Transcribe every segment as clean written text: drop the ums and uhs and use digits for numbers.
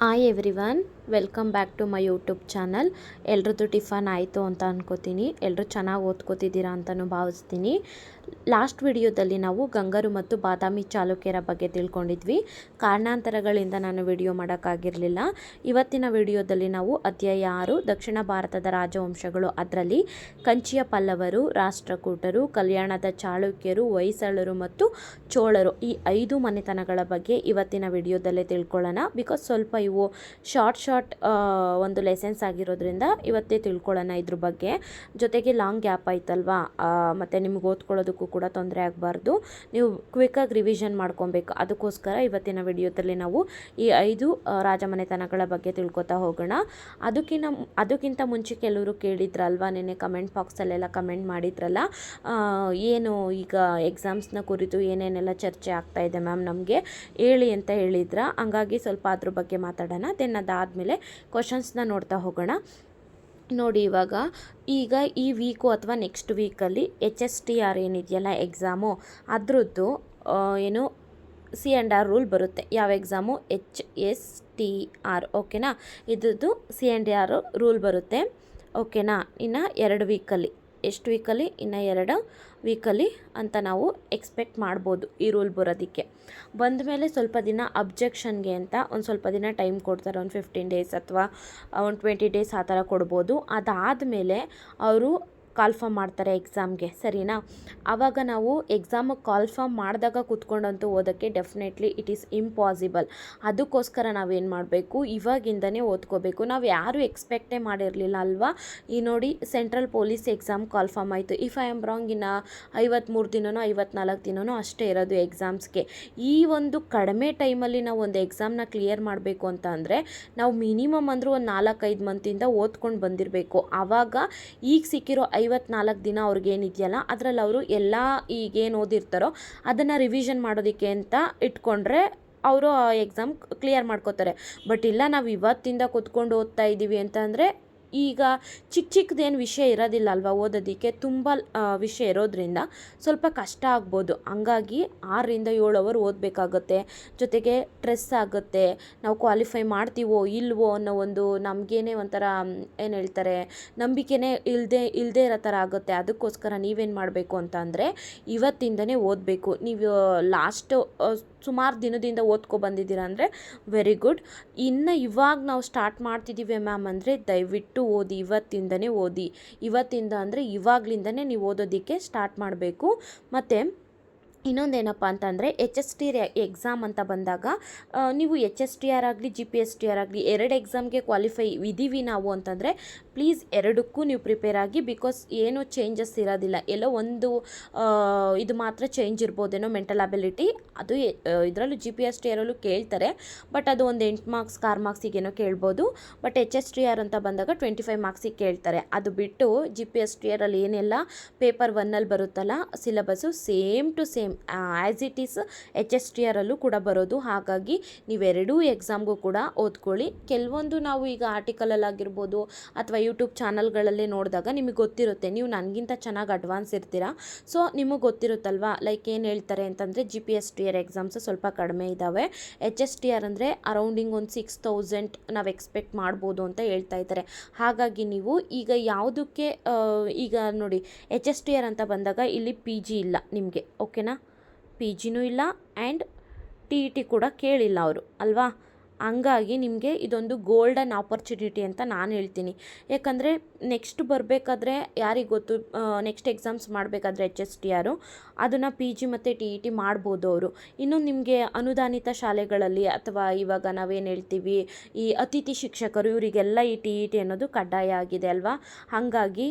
Hi everyone, welcome back to my YouTube channel. ಎಲ್ರದ್ದು tiffin ಆಯಿತು ಅಂತ ಅನ್ಕೋತೀನಿ. ಎಲ್ಲರೂ ಚೆನ್ನಾಗಿ ಓದ್ಕೋತಿದ್ದೀರಾ ಅಂತಲೂ ಭಾವಿಸ್ತೀನಿ. ಲಾಸ್ಟ್ ವಿಡಿಯೋದಲ್ಲಿ ನಾವು ಗಂಗರು ಮತ್ತು ಬಾದಾಮಿ ಚಾಲುಕ್ಯರ ಬಗ್ಗೆ ತಿಳ್ಕೊಂಡಿದ್ವಿ. ಕಾರಣಾಂತರಗಳಿಂದ ನಾನು ವಿಡಿಯೋ ಮಾಡೋಕ್ಕಾಗಿರಲಿಲ್ಲ. ಇವತ್ತಿನ ವಿಡಿಯೋದಲ್ಲಿ ನಾವು ಅಧ್ಯಾಯ 6 ದಕ್ಷಿಣ ಭಾರತದ ರಾಜವಂಶಗಳು, ಅದರಲ್ಲಿ ಕಂಚಿಯ ಪಲ್ಲವರು, ರಾಷ್ಟ್ರಕೂಟರು, ಕಲ್ಯಾಣದ ಚಾಳುಕ್ಯರು, ಹೊಯ್ಸಳರು ಮತ್ತು ಚೋಳರು, ಈ 5 ಮನೆತನಗಳ ಬಗ್ಗೆ ಇವತ್ತಿನ ವಿಡಿಯೋದಲ್ಲೇ ತಿಳ್ಕೊಳ್ಳೋಣ. ಬಿಕಾಸ್ ಸ್ವಲ್ಪ ಇವು ಶಾರ್ಟ್ ಒಂದು ಲೆಸನ್ಸ್ ಆಗಿರೋದ್ರಿಂದ ಇವತ್ತೇ ತಿಳ್ಕೊಳ್ಳೋಣ ಇದ್ರ ಬಗ್ಗೆ. ಜೊತೆಗೆ ಲಾಂಗ್ ಗ್ಯಾಪ್ ಆಯ್ತಲ್ವಾ, ಮತ್ತು ನಿಮ್ಗೆ ಓದ್ಕೊಳ್ಳೋದಕ್ಕೂ ಕೂಡ ತೊಂದರೆ ಆಗಬಾರ್ದು. ನೀವು ಕ್ವಿಕ್ಕಾಗಿ ರಿವಿಷನ್ ಮಾಡ್ಕೊಬೇಕು. ಅದಕ್ಕೋಸ್ಕರ ಇವತ್ತಿನ ವಿಡಿಯೋದಲ್ಲಿ ನಾವು ಈ 5 ರಾಜಮನೆತನಗಳ ಬಗ್ಗೆ ತಿಳ್ಕೊತಾ ಹೋಗೋಣ. ಅದಕ್ಕಿಂತ ಮುಂಚೆ ಕೆಲವರು ಕೇಳಿದ್ರಲ್ವಾ, ನೆನ್ನೆ ಕಮೆಂಟ್ ಬಾಕ್ಸಲ್ಲೆಲ್ಲ ಕಮೆಂಟ್ ಮಾಡಿದ್ರಲ್ಲ, ಏನು ಈಗ ಎಕ್ಸಾಮ್ಸ್ನ ಕುರಿತು ಏನೇನೆಲ್ಲ ಚರ್ಚೆ ಆಗ್ತಾ ಇದೆ ಮ್ಯಾಮ್ ನಮಗೆ ಹೇಳಿ ಅಂತ ಹೇಳಿದ್ರ. ಹಂಗಾಗಿ ಸ್ವಲ್ಪ ಅದ್ರ ಬಗ್ಗೆ ಮಾತಾಡೋಣ. ದೆನ್ ಅದಾದಮೇಲೆ ಕ್ವಶನ್ಸ್ನ ನೋಡ್ತಾ ಹೋಗೋಣ. ನೋಡಿ, ಈಗ ಈ ವೀಕು ಅಥವಾ ನೆಕ್ಸ್ಟ್ ವೀಕಲ್ಲಿ HSTR ಏನಿದೆಯಲ್ಲ ಎಕ್ಸಾಮು, ಅದರದ್ದು ಏನು C&R ರೂಲ್ ಬರುತ್ತೆ. ಯಾವ ಎಕ್ಸಾಮು? HSTR, ಓಕೆನಾ? ಇದ್ರದ್ದು C&R ರೂಲ್ ಬರುತ್ತೆ, ಓಕೆನಾ? ಇನ್ನು 2 ವೀಕಲ್ಲಿ, ಎಷ್ಟು ವೀಕಲ್ಲಿ? ಇನ್ನು 2 ವೀಕಲ್ಲಿ ಅಂತ ನಾವು ಎಕ್ಸ್ಪೆಕ್ಟ್ ಮಾಡ್ಬೋದು ಈ ರೂಲ್ ಬರೋದಕ್ಕೆ. ಬಂದ ಮೇಲೆ ಸ್ವಲ್ಪ ದಿನ ಅಬ್ಜೆಕ್ಷನ್ಗೆ ಅಂತ ಒಂದು ಸ್ವಲ್ಪ ದಿನ ಟೈಮ್ ಕೊಡ್ತಾರೆ. ಒಂದು 15 ಡೇಸ್ ಅಥವಾ ಒಂದು 20 ಡೇಸ್ ಆ ಥರ ಕೊಡ್ಬೋದು. ಅದಾದಮೇಲೆ ಅವರು ಕಾಲ್ಫಾರ್ಮ್ ಮಾಡ್ತಾರೆ ಎಕ್ಸಾಮ್ಗೆ, ಸರಿನಾ? ಆವಾಗ ನಾವು ಎಕ್ಸಾಮಿಗೆ ಕಾಲ್ಫಾರ್ಮ್ ಮಾಡಿದಾಗ ಕೂತ್ಕೊಂಡಂತೂ ಓದೋಕ್ಕೆ ಡೆಫಿನೆಟ್ಲಿ ಇಟ್ ಈಸ್ ಇಂಪಾಸಿಬಲ್. ಅದಕ್ಕೋಸ್ಕರ ನಾವೇನು ಮಾಡಬೇಕು, ಇವಾಗಿಂದನೇ ಓದ್ಕೋಬೇಕು. ನಾವು ಯಾರೂ ಎಕ್ಸ್ಪೆಕ್ಟೇ ಮಾಡಿರಲಿಲ್ಲ ಅಲ್ವಾ. ಈ ನೋಡಿ, ಸೆಂಟ್ರಲ್ ಪೊಲೀಸ್ ಎಕ್ಸಾಮ್ ಕಾಲ್ಫಾರ್ಮ್ ಆಯಿತು. ಇಫ್ ಐ ಆಮ್ ರಾಂಗ್, ಇನ್ನು 53 ದಿನನೋ 54 ದಿನನೋ ಅಷ್ಟೇ ಇರೋದು ಎಕ್ಸಾಮ್ಸ್ಗೆ. ಈ ಒಂದು ಕಡಿಮೆ ಟೈಮಲ್ಲಿ ನಾವು ಒಂದು ಎಕ್ಸಾಮ್ನ ಕ್ಲಿಯರ್ ಮಾಡಬೇಕು ಅಂತ ಅಂದರೆ ನಾವು ಮಿನಿಮಮ್ ಅಂದರೂ ಒಂದು 4-5 ಮಂತಿಂದ ಓದ್ಕೊಂಡು ಬಂದಿರಬೇಕು. ಆವಾಗ ಈಗ ಸಿಕ್ಕಿರೋ 54 ದಿನ ಅವ್ರಿಗೇನಿದೆಯಲ್ಲ, ಅದರಲ್ಲಿ ಅವರು ಎಲ್ಲ ಈಗೇನು ಓದಿರ್ತಾರೋ ಅದನ್ನು ರಿವಿಷನ್ ಮಾಡೋದಕ್ಕೆ ಅಂತ ಇಟ್ಕೊಂಡ್ರೆ ಅವರು ಆ ಎಕ್ಸಾಮ್ ಕ್ಲಿಯರ್ ಮಾಡ್ಕೋತಾರೆ. ಬಟ್ ಇಲ್ಲ, ನಾವು ಇವತ್ತಿಂದ ಕೂತ್ಕೊಂಡು ಓದ್ತಾ ಇದ್ದೀವಿ ಅಂತಂದರೆ ಈಗ ಚಿಕ್ಕದೇನು ವಿಷಯ ಇರೋದಿಲ್ಲ ಅಲ್ವಾ ಓದೋದಕ್ಕೆ, ತುಂಬ ವಿಷಯ ಇರೋದ್ರಿಂದ ಸ್ವಲ್ಪ ಕಷ್ಟ ಆಗ್ಬೋದು. ಹಂಗಾಗಿ 6-7 ಅವರ್ ಓದಬೇಕಾಗತ್ತೆ. ಜೊತೆಗೆ ಸ್ಟ್ರೆಸ್ ಆಗುತ್ತೆ. ನಾವು ಕ್ವಾಲಿಫೈ ಮಾಡ್ತೀವೋ ಇಲ್ವೋ ಅನ್ನೋ ಒಂದು ನಮಗೇನೆ ಒಂಥರ ಏನು ಹೇಳ್ತಾರೆ, ನಂಬಿಕೆನೇ ಇಲ್ಲದೆ ಇರೋ ಥರ ಆಗುತ್ತೆ. ಅದಕ್ಕೋಸ್ಕರ ನೀವೇನು ಮಾಡಬೇಕು ಅಂತ ಅಂದರೆ ಇವತ್ತಿಂದನೇ ಓದಬೇಕು. ನೀವು ಲಾಸ್ಟ್ ಸುಮಾರು ದಿನದಿಂದ ಓದ್ಕೊ ಬಂದಿದ್ದೀರಾ ಅಂದರೆ ವೆರಿ ಗುಡ್. ಇನ್ನು ಇವಾಗ ನಾವು ಸ್ಟಾರ್ಟ್ ಮಾಡ್ತಿದ್ದೀವಿ ಮ್ಯಾಮ್ ಅಂದರೆ ದಯವಿಟ್ಟು ಓದಿ, ಇವತ್ತಿಂದನೇ ಓದಿ. ಇವತ್ತಿಂದ ಅಂದರೆ ಇವಾಗಲಿಂದನೇ ನೀವು ಓದೋದಕ್ಕೆ ಸ್ಟಾರ್ಟ್ ಮಾಡಬೇಕು. ಮತ್ತು ಇನ್ನೊಂದೇನಪ್ಪ ಅಂತಂದರೆ HSTR ಎಕ್ಸಾಮ್ ಅಂತ ಬಂದಾಗ ನೀವು HSTR ಆಗಲಿ GPSTR ಆಗಲಿ 2 ಎಕ್ಸಾಮ್ಗೆ ಕ್ವಾಲಿಫೈ ಇದ್ದೀವಿ ನಾವು ಅಂತಂದರೆ ಪ್ಲೀಸ್ 2ಕ್ಕೂ ನೀವು ಪ್ರಿಪೇರ್ ಆಗಿ. ಬಿಕಾಸ್ ಏನೂ ಚೇಂಜಸ್ ಇರೋದಿಲ್ಲ, ಎಲ್ಲೋ ಒಂದು ಇದು ಮಾತ್ರ ಚೇಂಜ್ ಇರ್ಬೋದೇನೋ, ಮೆಂಟಲ್ ಅಬಿಲಿಟಿ. ಅದು ಇದರಲ್ಲೂ GPSTRಲ್ಲೂ ಕೇಳ್ತಾರೆ, ಬಟ್ ಅದು ಒಂದು 8 ಮಾರ್ಕ್ಸ್ 6 ಮಾರ್ಕ್ಸಿಗೇನೋ ಕೇಳ್ಬೋದು. ಬಟ್ HSTR ಅಂತ ಬಂದಾಗ 25 ಮಾರ್ಕ್ಸಿಗೆ ಕೇಳ್ತಾರೆ. ಅದು ಬಿಟ್ಟು GPSTRಲ್ಲಿ ಏನೆಲ್ಲ ಪೇಪರ್ 1ಅಲ್ಲಿ ಬರುತ್ತಲ್ಲ syllabus, same to same as it is HSTRಲ್ಲೂ ಕೂಡ ಬರೋದು. ಹಾಗಾಗಿ ನೀವೆರಡೂ ಎಕ್ಸಾಮ್ಗೂ ಕೂಡ ಓದ್ಕೊಳ್ಳಿ. ಕೆಲವೊಂದು ನಾವು ಈಗ ಆರ್ಟಿಕಲಲ್ಲಾಗಿರ್ಬೋದು ಅಥವಾ ಯೂಟ್ಯೂಬ್ ಚಾನಲ್ಗಳಲ್ಲೇ ನೋಡಿದಾಗ ನಿಮಗೆ ಗೊತ್ತಿರುತ್ತೆ, ನೀವು ನನಗಿಂತ ಚೆನ್ನಾಗಿ ಅಡ್ವಾನ್ಸ್ ಇರ್ತೀರಾ. ಸೊ ನಿಮಗೆ ಗೊತ್ತಿರುತ್ತಲ್ವಾ, ಲೈಕ್ ಏನು ಹೇಳ್ತಾರೆ ಅಂತಂದರೆ GPSTR ಎಕ್ಸಾಮ್ಸು ಸ್ವಲ್ಪ ಕಡಿಮೆ ಇದ್ದಾವೆ. HSTR ಅಂದರೆ ಅರೌಂಡಿಂಗ್ ಒಂದು 6000 ನಾವು ಎಕ್ಸ್ಪೆಕ್ಟ್ ಮಾಡ್ಬೋದು ಅಂತ ಹೇಳ್ತಾ ಇದ್ದಾರೆ. ಹಾಗಾಗಿ ನೀವು ಈಗ ಯಾವುದಕ್ಕೆ ಈಗ ನೋಡಿ, HSTR ಅಂತ ಬಂದಾಗ ಇಲ್ಲಿ PG ಇಲ್ಲ ನಿಮಗೆ, ಓಕೆನಾ? PGನೂ ಇಲ್ಲ ಆ್ಯಂಡ್ TET ಕೂಡ ಕೇಳಿಲ್ಲ ಅವರು, ಅಲ್ವಾ? ಹಂಗಾಗಿ ನಿಮಗೆ ಇದೊಂದು ಗೋಲ್ಡನ್ ಆಪರ್ಚುನಿಟಿ ಅಂತ ನಾನು ಹೇಳ್ತೀನಿ. ಯಾಕಂದರೆ ನೆಕ್ಸ್ಟ್ ಬರಬೇಕಾದ್ರೆ ಯಾರಿಗೆ ಗೊತ್ತು, ನೆಕ್ಸ್ಟ್ ಎಕ್ಸಾಮ್ಸ್ ಮಾಡಬೇಕಾದ್ರೆ HSTR ಅದನ್ನು PG ಮತ್ತು TET ಮಾಡ್ಬೋದು ಅವರು. ಇನ್ನು ನಿಮಗೆ ಅನುದಾನಿತ ಶಾಲೆಗಳಲ್ಲಿ ಅಥವಾ ಇವಾಗ ನಾವೇನು ಹೇಳ್ತೀವಿ ಈ ಅತಿಥಿ ಶಿಕ್ಷಕರು, ಇವರಿಗೆಲ್ಲ ಈ TET ಅನ್ನೋದು ಕಡ್ಡಾಯ ಆಗಿದೆ ಅಲ್ವಾ. ಹಾಗಾಗಿ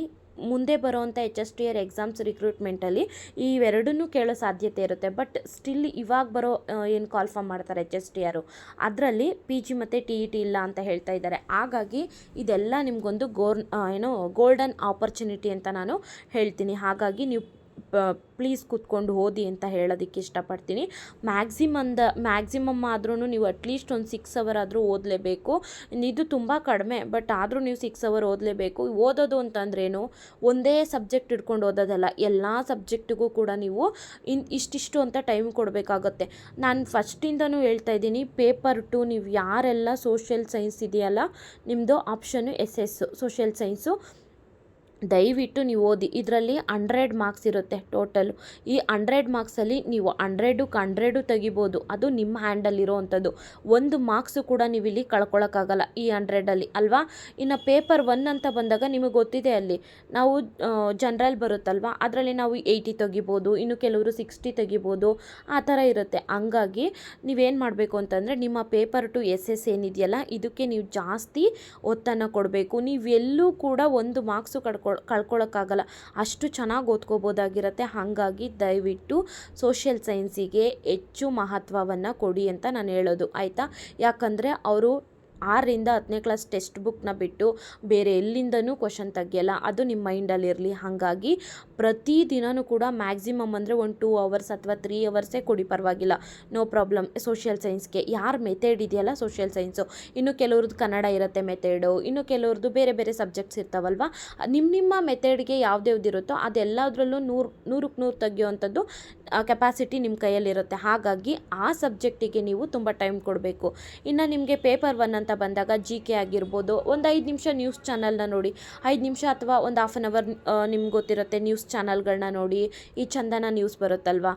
ಮುಂದೆ ಬರೋವಂಥ HSTR ಎಕ್ಸಾಮ್ಸ್ ರಿಕ್ರೂಟ್ಮೆಂಟಲ್ಲಿ ಇವೆರಡನ್ನೂ ಕೇಳೋ ಸಾಧ್ಯತೆ ಇರುತ್ತೆ. ಬಟ್ ಸ್ಟಿಲ್ ಇವಾಗ ಬರೋ ಏನು ಕಾಲ್ಫಾರ್ಮ್ ಮಾಡ್ತಾರೆ HSTR, ಅದರಲ್ಲಿ PG ಮತ್ತು TET ಇಲ್ಲ ಅಂತ ಹೇಳ್ತಾ ಇದ್ದಾರೆ. ಹಾಗಾಗಿ ಇದೆಲ್ಲ ನಿಮಗೊಂದು ಗೋಲ್ಡನ್ ಆಪರ್ಚುನಿಟಿ ಅಂತ ನಾನು ಹೇಳ್ತೀನಿ. ಹಾಗಾಗಿ ನೀವು ಪ್ಲೀಸ್ ಕೂತ್ಕೊಂಡು ಓದಿ ಅಂತ ಹೇಳೋದಕ್ಕೆ ಇಷ್ಟಪಡ್ತೀನಿ. ಮ್ಯಾಕ್ಸಿಮಮ್ ಆದ್ರೂ ನೀವು ಅಟ್ಲೀಸ್ಟ್ ಒಂದು 6 ಅವರ್ ಆದರೂ ಓದಲೇಬೇಕು. ಇದು ತುಂಬ ಕಡಿಮೆ, ಬಟ್ ಆದರೂ ನೀವು 6 ಅವರ್ ಓದಲೇಬೇಕು. ಓದೋದು ಅಂತಂದ್ರೇನು, ಒಂದೇ ಸಬ್ಜೆಕ್ಟ್ ಇಟ್ಕೊಂಡು ಓದೋದಲ್ಲ, ಎಲ್ಲ ಸಬ್ಜೆಕ್ಟಿಗೂ ಕೂಡ ನೀವು ಇಷ್ಟಿಷ್ಟು ಅಂತ ಟೈಮ್ ಕೊಡಬೇಕಾಗತ್ತೆ. ನಾನು ಫಸ್ಟಿಂದನೂ ಹೇಳ್ತಾ ಇದ್ದೀನಿ, ಪೇಪರ್ 2 ನೀವು ಯಾರೆಲ್ಲ ಸೋಷಿಯಲ್ ಸೈನ್ಸ್ ಇದೆಯಲ್ಲ, ನಿಮ್ಮದು ಆಪ್ಷನ್ನು SS ಸೋಷಿಯಲ್ ಸೈನ್ಸು, ದಯವಿಟ್ಟು ನೀವು ಓದಿ. ಇದರಲ್ಲಿ 100 ಮಾರ್ಕ್ಸ್ ಇರುತ್ತೆ ಟೋಟಲು. ಈ 100 ಮಾರ್ಕ್ಸಲ್ಲಿ ನೀವು 100 ತೆಗಿಬೋದು, ಅದು ನಿಮ್ಮ ಹ್ಯಾಂಡಲ್ಲಿರೋ ಅಂಥದ್ದು. 1 ಮಾರ್ಕ್ಸು ಕೂಡ ನೀವು ಇಲ್ಲಿ ಕಳ್ಕೊಳಕ್ಕಾಗಲ್ಲ ಈ 100ಅಲ್ಲಿ ಅಲ್ವಾ. ಇನ್ನು ಪೇಪರ್ 1 ಅಂತ ಬಂದಾಗ ನಿಮಗೆ ಗೊತ್ತಿದೆ, ಅಲ್ಲಿ ನಾವು ಜನರಲ್ ಬರುತ್ತಲ್ವ, ಅದರಲ್ಲಿ ನಾವು 80 ತೆಗಿಬೋದು, ಇನ್ನು ಕೆಲವರು 60 ತೆಗಿಬೋದು, ಆ ಥರ ಇರುತ್ತೆ. ಹಂಗಾಗಿ ನೀವೇನು ಮಾಡಬೇಕು ಅಂತಂದರೆ, ನಿಮ್ಮ ಪೇಪರ್ 2 SS ಏನಿದೆಯಲ್ಲ, ಇದಕ್ಕೆ ನೀವು ಜಾಸ್ತಿ ಒತ್ತನ್ನು ಕೊಡಬೇಕು. ನೀವೆಲ್ಲೂ ಕೂಡ 1 ಮಾರ್ಕ್ಸು ಕಳ್ಕೊಳ್ಳೋಕ್ಕಾಗಲ್ಲ, ಅಷ್ಟು ಚೆನ್ನಾಗಿ ಓದ್ಕೋಬೋದಾಗಿರುತ್ತೆ. ಹಾಗಾಗಿ ದಯವಿಟ್ಟು ಸೋಷಿಯಲ್ ಸೈನ್ಸಿಗೆ ಹೆಚ್ಚು ಮಹತ್ವವನ್ನು ಕೊಡಿ ಅಂತ ನಾನು ಹೇಳೋದು, ಆಯಿತಾ. ಯಾಕಂದರೆ ಅವರು 6ರಿಂದ 10ನೇ ಕ್ಲಾಸ್ ಟೆಕ್ಸ್ಟ್ ಬುಕ್ನ ಬಿಟ್ಟು ಬೇರೆ ಎಲ್ಲಿಂದನೂ ಕ್ವಶನ್ ತೆಗಿಯಲ್ಲ, ಅದು ನಿಮ್ಮ ಮೈಂಡಲ್ಲಿರಲಿ. ಹಾಗಾಗಿ ಪ್ರತಿದಿನವೂ ಕೂಡ ಮ್ಯಾಕ್ಸಿಮಮ್ ಅಂದರೆ 1 2 ಅವರ್ಸ್ ಅಥವಾ 3 ಅವರ್ಸೇ ಕೊಡಿ, ಪರವಾಗಿಲ್ಲ, ನೋ ಪ್ರಾಬ್ಲಮ್. ಸೋಷಿಯಲ್ ಸೈನ್ಸ್ಗೆ ಯಾರು ಮೆಥಡ್ ಇದೆಯಲ್ಲ ಸೋಷಿಯಲ್ ಸೈನ್ಸು, ಇನ್ನು ಕೆಲವ್ರದ್ದು ಕನ್ನಡ ಇರುತ್ತೆ ಮೆಥಡು, ಇನ್ನು ಕೆಲವ್ರದ್ದು ಬೇರೆ ಬೇರೆ ಸಬ್ಜೆಕ್ಟ್ಸ್ ಇರ್ತಾವಲ್ವ, ನಿಮ್ಮ ಮೆಥಡ್ಗೆ ಯಾವುದ್ಯಾವ್ದಿರುತ್ತೋ ಅದೆಲ್ಲದರಲ್ಲೂ 100ಕ್ಕೆ 100 ತೆಗಿಯೋವಂಥದ್ದು ಕೆಪಾಸಿಟಿ ನಿಮ್ಮ ಕೈಯಲ್ಲಿರುತ್ತೆ. ಹಾಗಾಗಿ ಆ ಸಬ್ಜೆಕ್ಟಿಗೆ ನೀವು ತುಂಬ ಟೈಮ್ ಕೊಡಬೇಕು. ಇನ್ನು ನಿಮಗೆ ಪೇಪರ್ 1 ಅಂತ ಬಂದಾಗ GK ಆಗಿರ್ಬೋದು, ಒಂದು 5 ನಿಮಿಷ ನ್ಯೂಸ್ ಚಾನಲ್ನ ನೋಡಿ, 5 ನಿಮಿಷ ಅಥವಾ ಒಂದು ಹಾಫ್ ಆನ್ ಅವರ್ ನಿಮ್ಗೆ ಗೊತ್ತಿರುತ್ತೆ ನ್ಯೂಸ್ ಚಾನಲ್ಗಳನ್ನ ನೋಡಿ. ಈ ಚಂದನ ನ್ಯೂಸ್ ಬರುತ್ತಲ್ವ,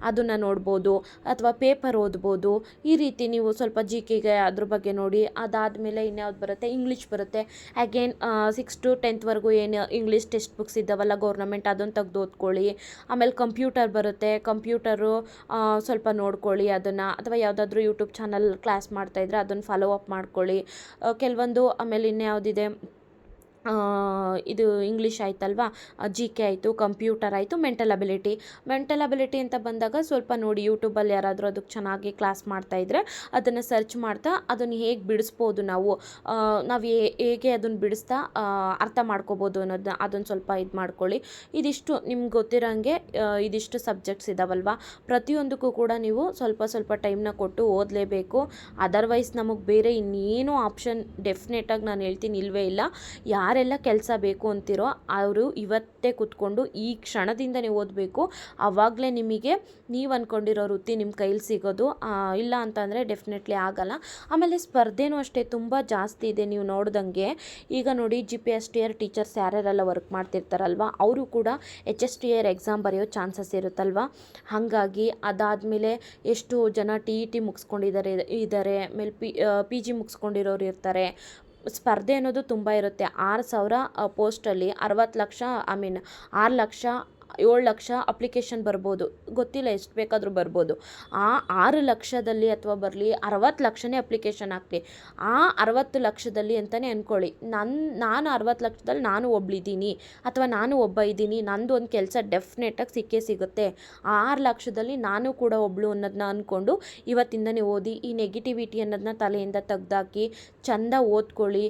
ಅದನ್ನು ನೋಡ್ಬೋದು, ಅಥವಾ ಪೇಪರ್ ಓದ್ಬೋದು. ಈ ರೀತಿ ನೀವು ಸ್ವಲ್ಪ GKಗೆ ಅದ್ರ ಬಗ್ಗೆ ನೋಡಿ. ಅದಾದಮೇಲೆ ಇನ್ಯಾವ್ದು ಬರುತ್ತೆ, ಇಂಗ್ಲೀಷ್ ಬರುತ್ತೆ. ಅಗೇನ್ 6 to 10th ಏನು ಇಂಗ್ಲೀಷ್ ಟೆಕ್ಸ್ಟ್ ಬುಕ್ಸ್ ಇದ್ದಾವಲ್ಲ ಗೌರ್ನಮೆಂಟ್, ಅದನ್ನು ತೆಗೆದು ಓದ್ಕೊಳ್ಳಿ. ಆಮೇಲೆ ಕಂಪ್ಯೂಟರ್ ಬರುತ್ತೆ, ಕಂಪ್ಯೂಟರು ಸ್ವಲ್ಪ ನೋಡ್ಕೊಳ್ಳಿ ಅದನ್ನು, ಅಥವಾ ಯಾವುದಾದ್ರೂ ಯೂಟ್ಯೂಬ್ ಚಾನಲ್ ಕ್ಲಾಸ್ ಮಾಡ್ತಾಯಿದ್ರೆ ಅದನ್ನು ಫಾಲೋ ಅಪ್ ಮಾಡ್ಕೊಳ್ಳಿ. ಕೆಲವೊಂದು. ಆಮೇಲೆ ಇನ್ಯಾವುದಿದೆ, ಇದು ಇಂಗ್ಲೀಷ್ ಆಯ್ತಲ್ವಾ, GK ಆಯಿತು, ಕಂಪ್ಯೂಟರ್ ಆಯಿತು, ಮೆಂಟಲ್ ಅಬಿಲಿಟಿ ಅಂತ ಬಂದಾಗ ಸ್ವಲ್ಪ ನೋಡಿ, ಯೂಟ್ಯೂಬಲ್ಲಿ ಯಾರಾದರೂ ಅದಕ್ಕೆ ಚೆನ್ನಾಗಿ ಕ್ಲಾಸ್ ಮಾಡ್ತಾಯಿದ್ರೆ ಅದನ್ನು ಸರ್ಚ್ ಮಾಡ್ತಾ ಅದನ್ನು ಹೇಗೆ ಬಿಡಿಸ್ಬೋದು, ನಾವು ಹೇಗೆ ಅದನ್ನು ಬಿಡಿಸ್ತಾ ಅರ್ಥ ಮಾಡ್ಕೋಬೋದು ಅನ್ನೋದನ್ನ ಅದನ್ನು ಸ್ವಲ್ಪ ಇದು ಮಾಡ್ಕೊಳ್ಳಿ. ಇದಿಷ್ಟು ನಿಮ್ಗೆ ಗೊತ್ತಿರೋಂಗೆ ಇದಿಷ್ಟು ಸಬ್ಜೆಕ್ಟ್ಸ್ ಇದ್ದಾವಲ್ವ, ಪ್ರತಿಯೊಂದಕ್ಕೂ ಕೂಡ ನೀವು ಸ್ವಲ್ಪ ಟೈಮ್ನ ಕೊಟ್ಟು ಓದಲೇಬೇಕು. ಅದರ್ವೈಸ್ ನಮಗೆ ಬೇರೆ ಇನ್ನೇನು ಆಪ್ಷನ್ ಡೆಫಿನೆಟಾಗಿ ನಾನು ಹೇಳ್ತೀನಿ ಇಲ್ಲವೇ ಇಲ್ಲ. ಯಾರೆಲ್ಲ ಕೆಲಸ ಬೇಕು ಅಂತಿರೋ ಅವರು ಇವತ್ತೇ ಕೂತ್ಕೊಂಡು ಈ ಕ್ಷಣದಿಂದನೇ ಓದಬೇಕು. ಆವಾಗಲೇ ನಿಮಗೆ ನೀವು ಅಂದ್ಕೊಂಡಿರೋ ವೃತ್ತಿ ನಿಮ್ಮ ಕೈಲಿ ಸಿಗೋದು. ಇಲ್ಲ ಅಂತಂದರೆ ಡೆಫಿನೆಟ್ಲಿ ಆಗಲ್ಲ. ಆಮೇಲೆ ಸ್ಪರ್ಧೆನೂ ಅಷ್ಟೇ ತುಂಬ ಜಾಸ್ತಿ ಇದೆ. ನೀವು ನೋಡ್ದಂಗೆ ಈಗ ನೋಡಿ, GPSTR ಟೀಚರ್ಸ್ ಯಾರ್ಯಾರೆಲ್ಲ ವರ್ಕ್ ಮಾಡ್ತಿರ್ತಾರಲ್ವ, ಅವರು ಕೂಡ HSTR ಎಕ್ಸಾಮ್ ಬರೆಯೋ ಚಾನ್ಸಸ್ ಇರುತ್ತಲ್ವ. ಹಾಗಾಗಿ ಅದಾದಮೇಲೆ ಎಷ್ಟು ಜನ TET ಮುಗಿಸ್ಕೊಂಡಿದ್ದಾರೆ, ಆಮೇಲೆ PG ಮುಗಿಸ್ಕೊಂಡಿರೋರು ಇರ್ತಾರೆ. ಸ್ಪರ್ಧೆ ಅನ್ನೋದು ತುಂಬ ಇರುತ್ತೆ. 6,000 ಪೋಸ್ಟಲ್ಲಿ 60 ಲಕ್ಷ 6 ಲಕ್ಷ 7 ಲಕ್ಷ ಅಪ್ಲಿಕೇಶನ್ ಬರ್ಬೋದು, ಗೊತ್ತಿಲ್ಲ, ಎಷ್ಟು ಬೇಕಾದರೂ ಬರ್ಬೋದು. ಆ 6 ಲಕ್ಷದಲ್ಲಿ ಅಥವಾ ಬರಲಿ 60 ಲಕ್ಷನೇ ಅಪ್ಲಿಕೇಶನ್ ಹಾಕ್ಲಿ. ಆ 60 ಲಕ್ಷದಲ್ಲಿ ಅಂತಲೇ ಅಂದ್ಕೊಳ್ಳಿ, ನಾನು 60 ಲಕ್ಷದಲ್ಲಿ ನಾನು ಒಬ್ಬಳಿದ್ದೀನಿ ಅಥವಾ ನಾನು ಒಬ್ಬ ಇದ್ದೀನಿ, ನಂದು ಒಂದು ಕೆಲಸ ಡೆಫಿನೆಟಾಗಿ ಸಿಕ್ಕೇ ಸಿಗುತ್ತೆ. ಆ 6 ಲಕ್ಷದಲ್ಲಿ ನಾನು ಕೂಡ ಒಬ್ಬಳು ಅನ್ನೋದನ್ನ ಅಂದ್ಕೊಂಡು ಇವತ್ತಿಂದನೇ ಓದಿ. ಈ ನೆಗೆಟಿವಿಟಿ ಅನ್ನೋದನ್ನ ತಲೆಯಿಂದ ತೆಗ್ದಾಕಿ ಚೆಂದ ಓದ್ಕೊಳ್ಳಿ.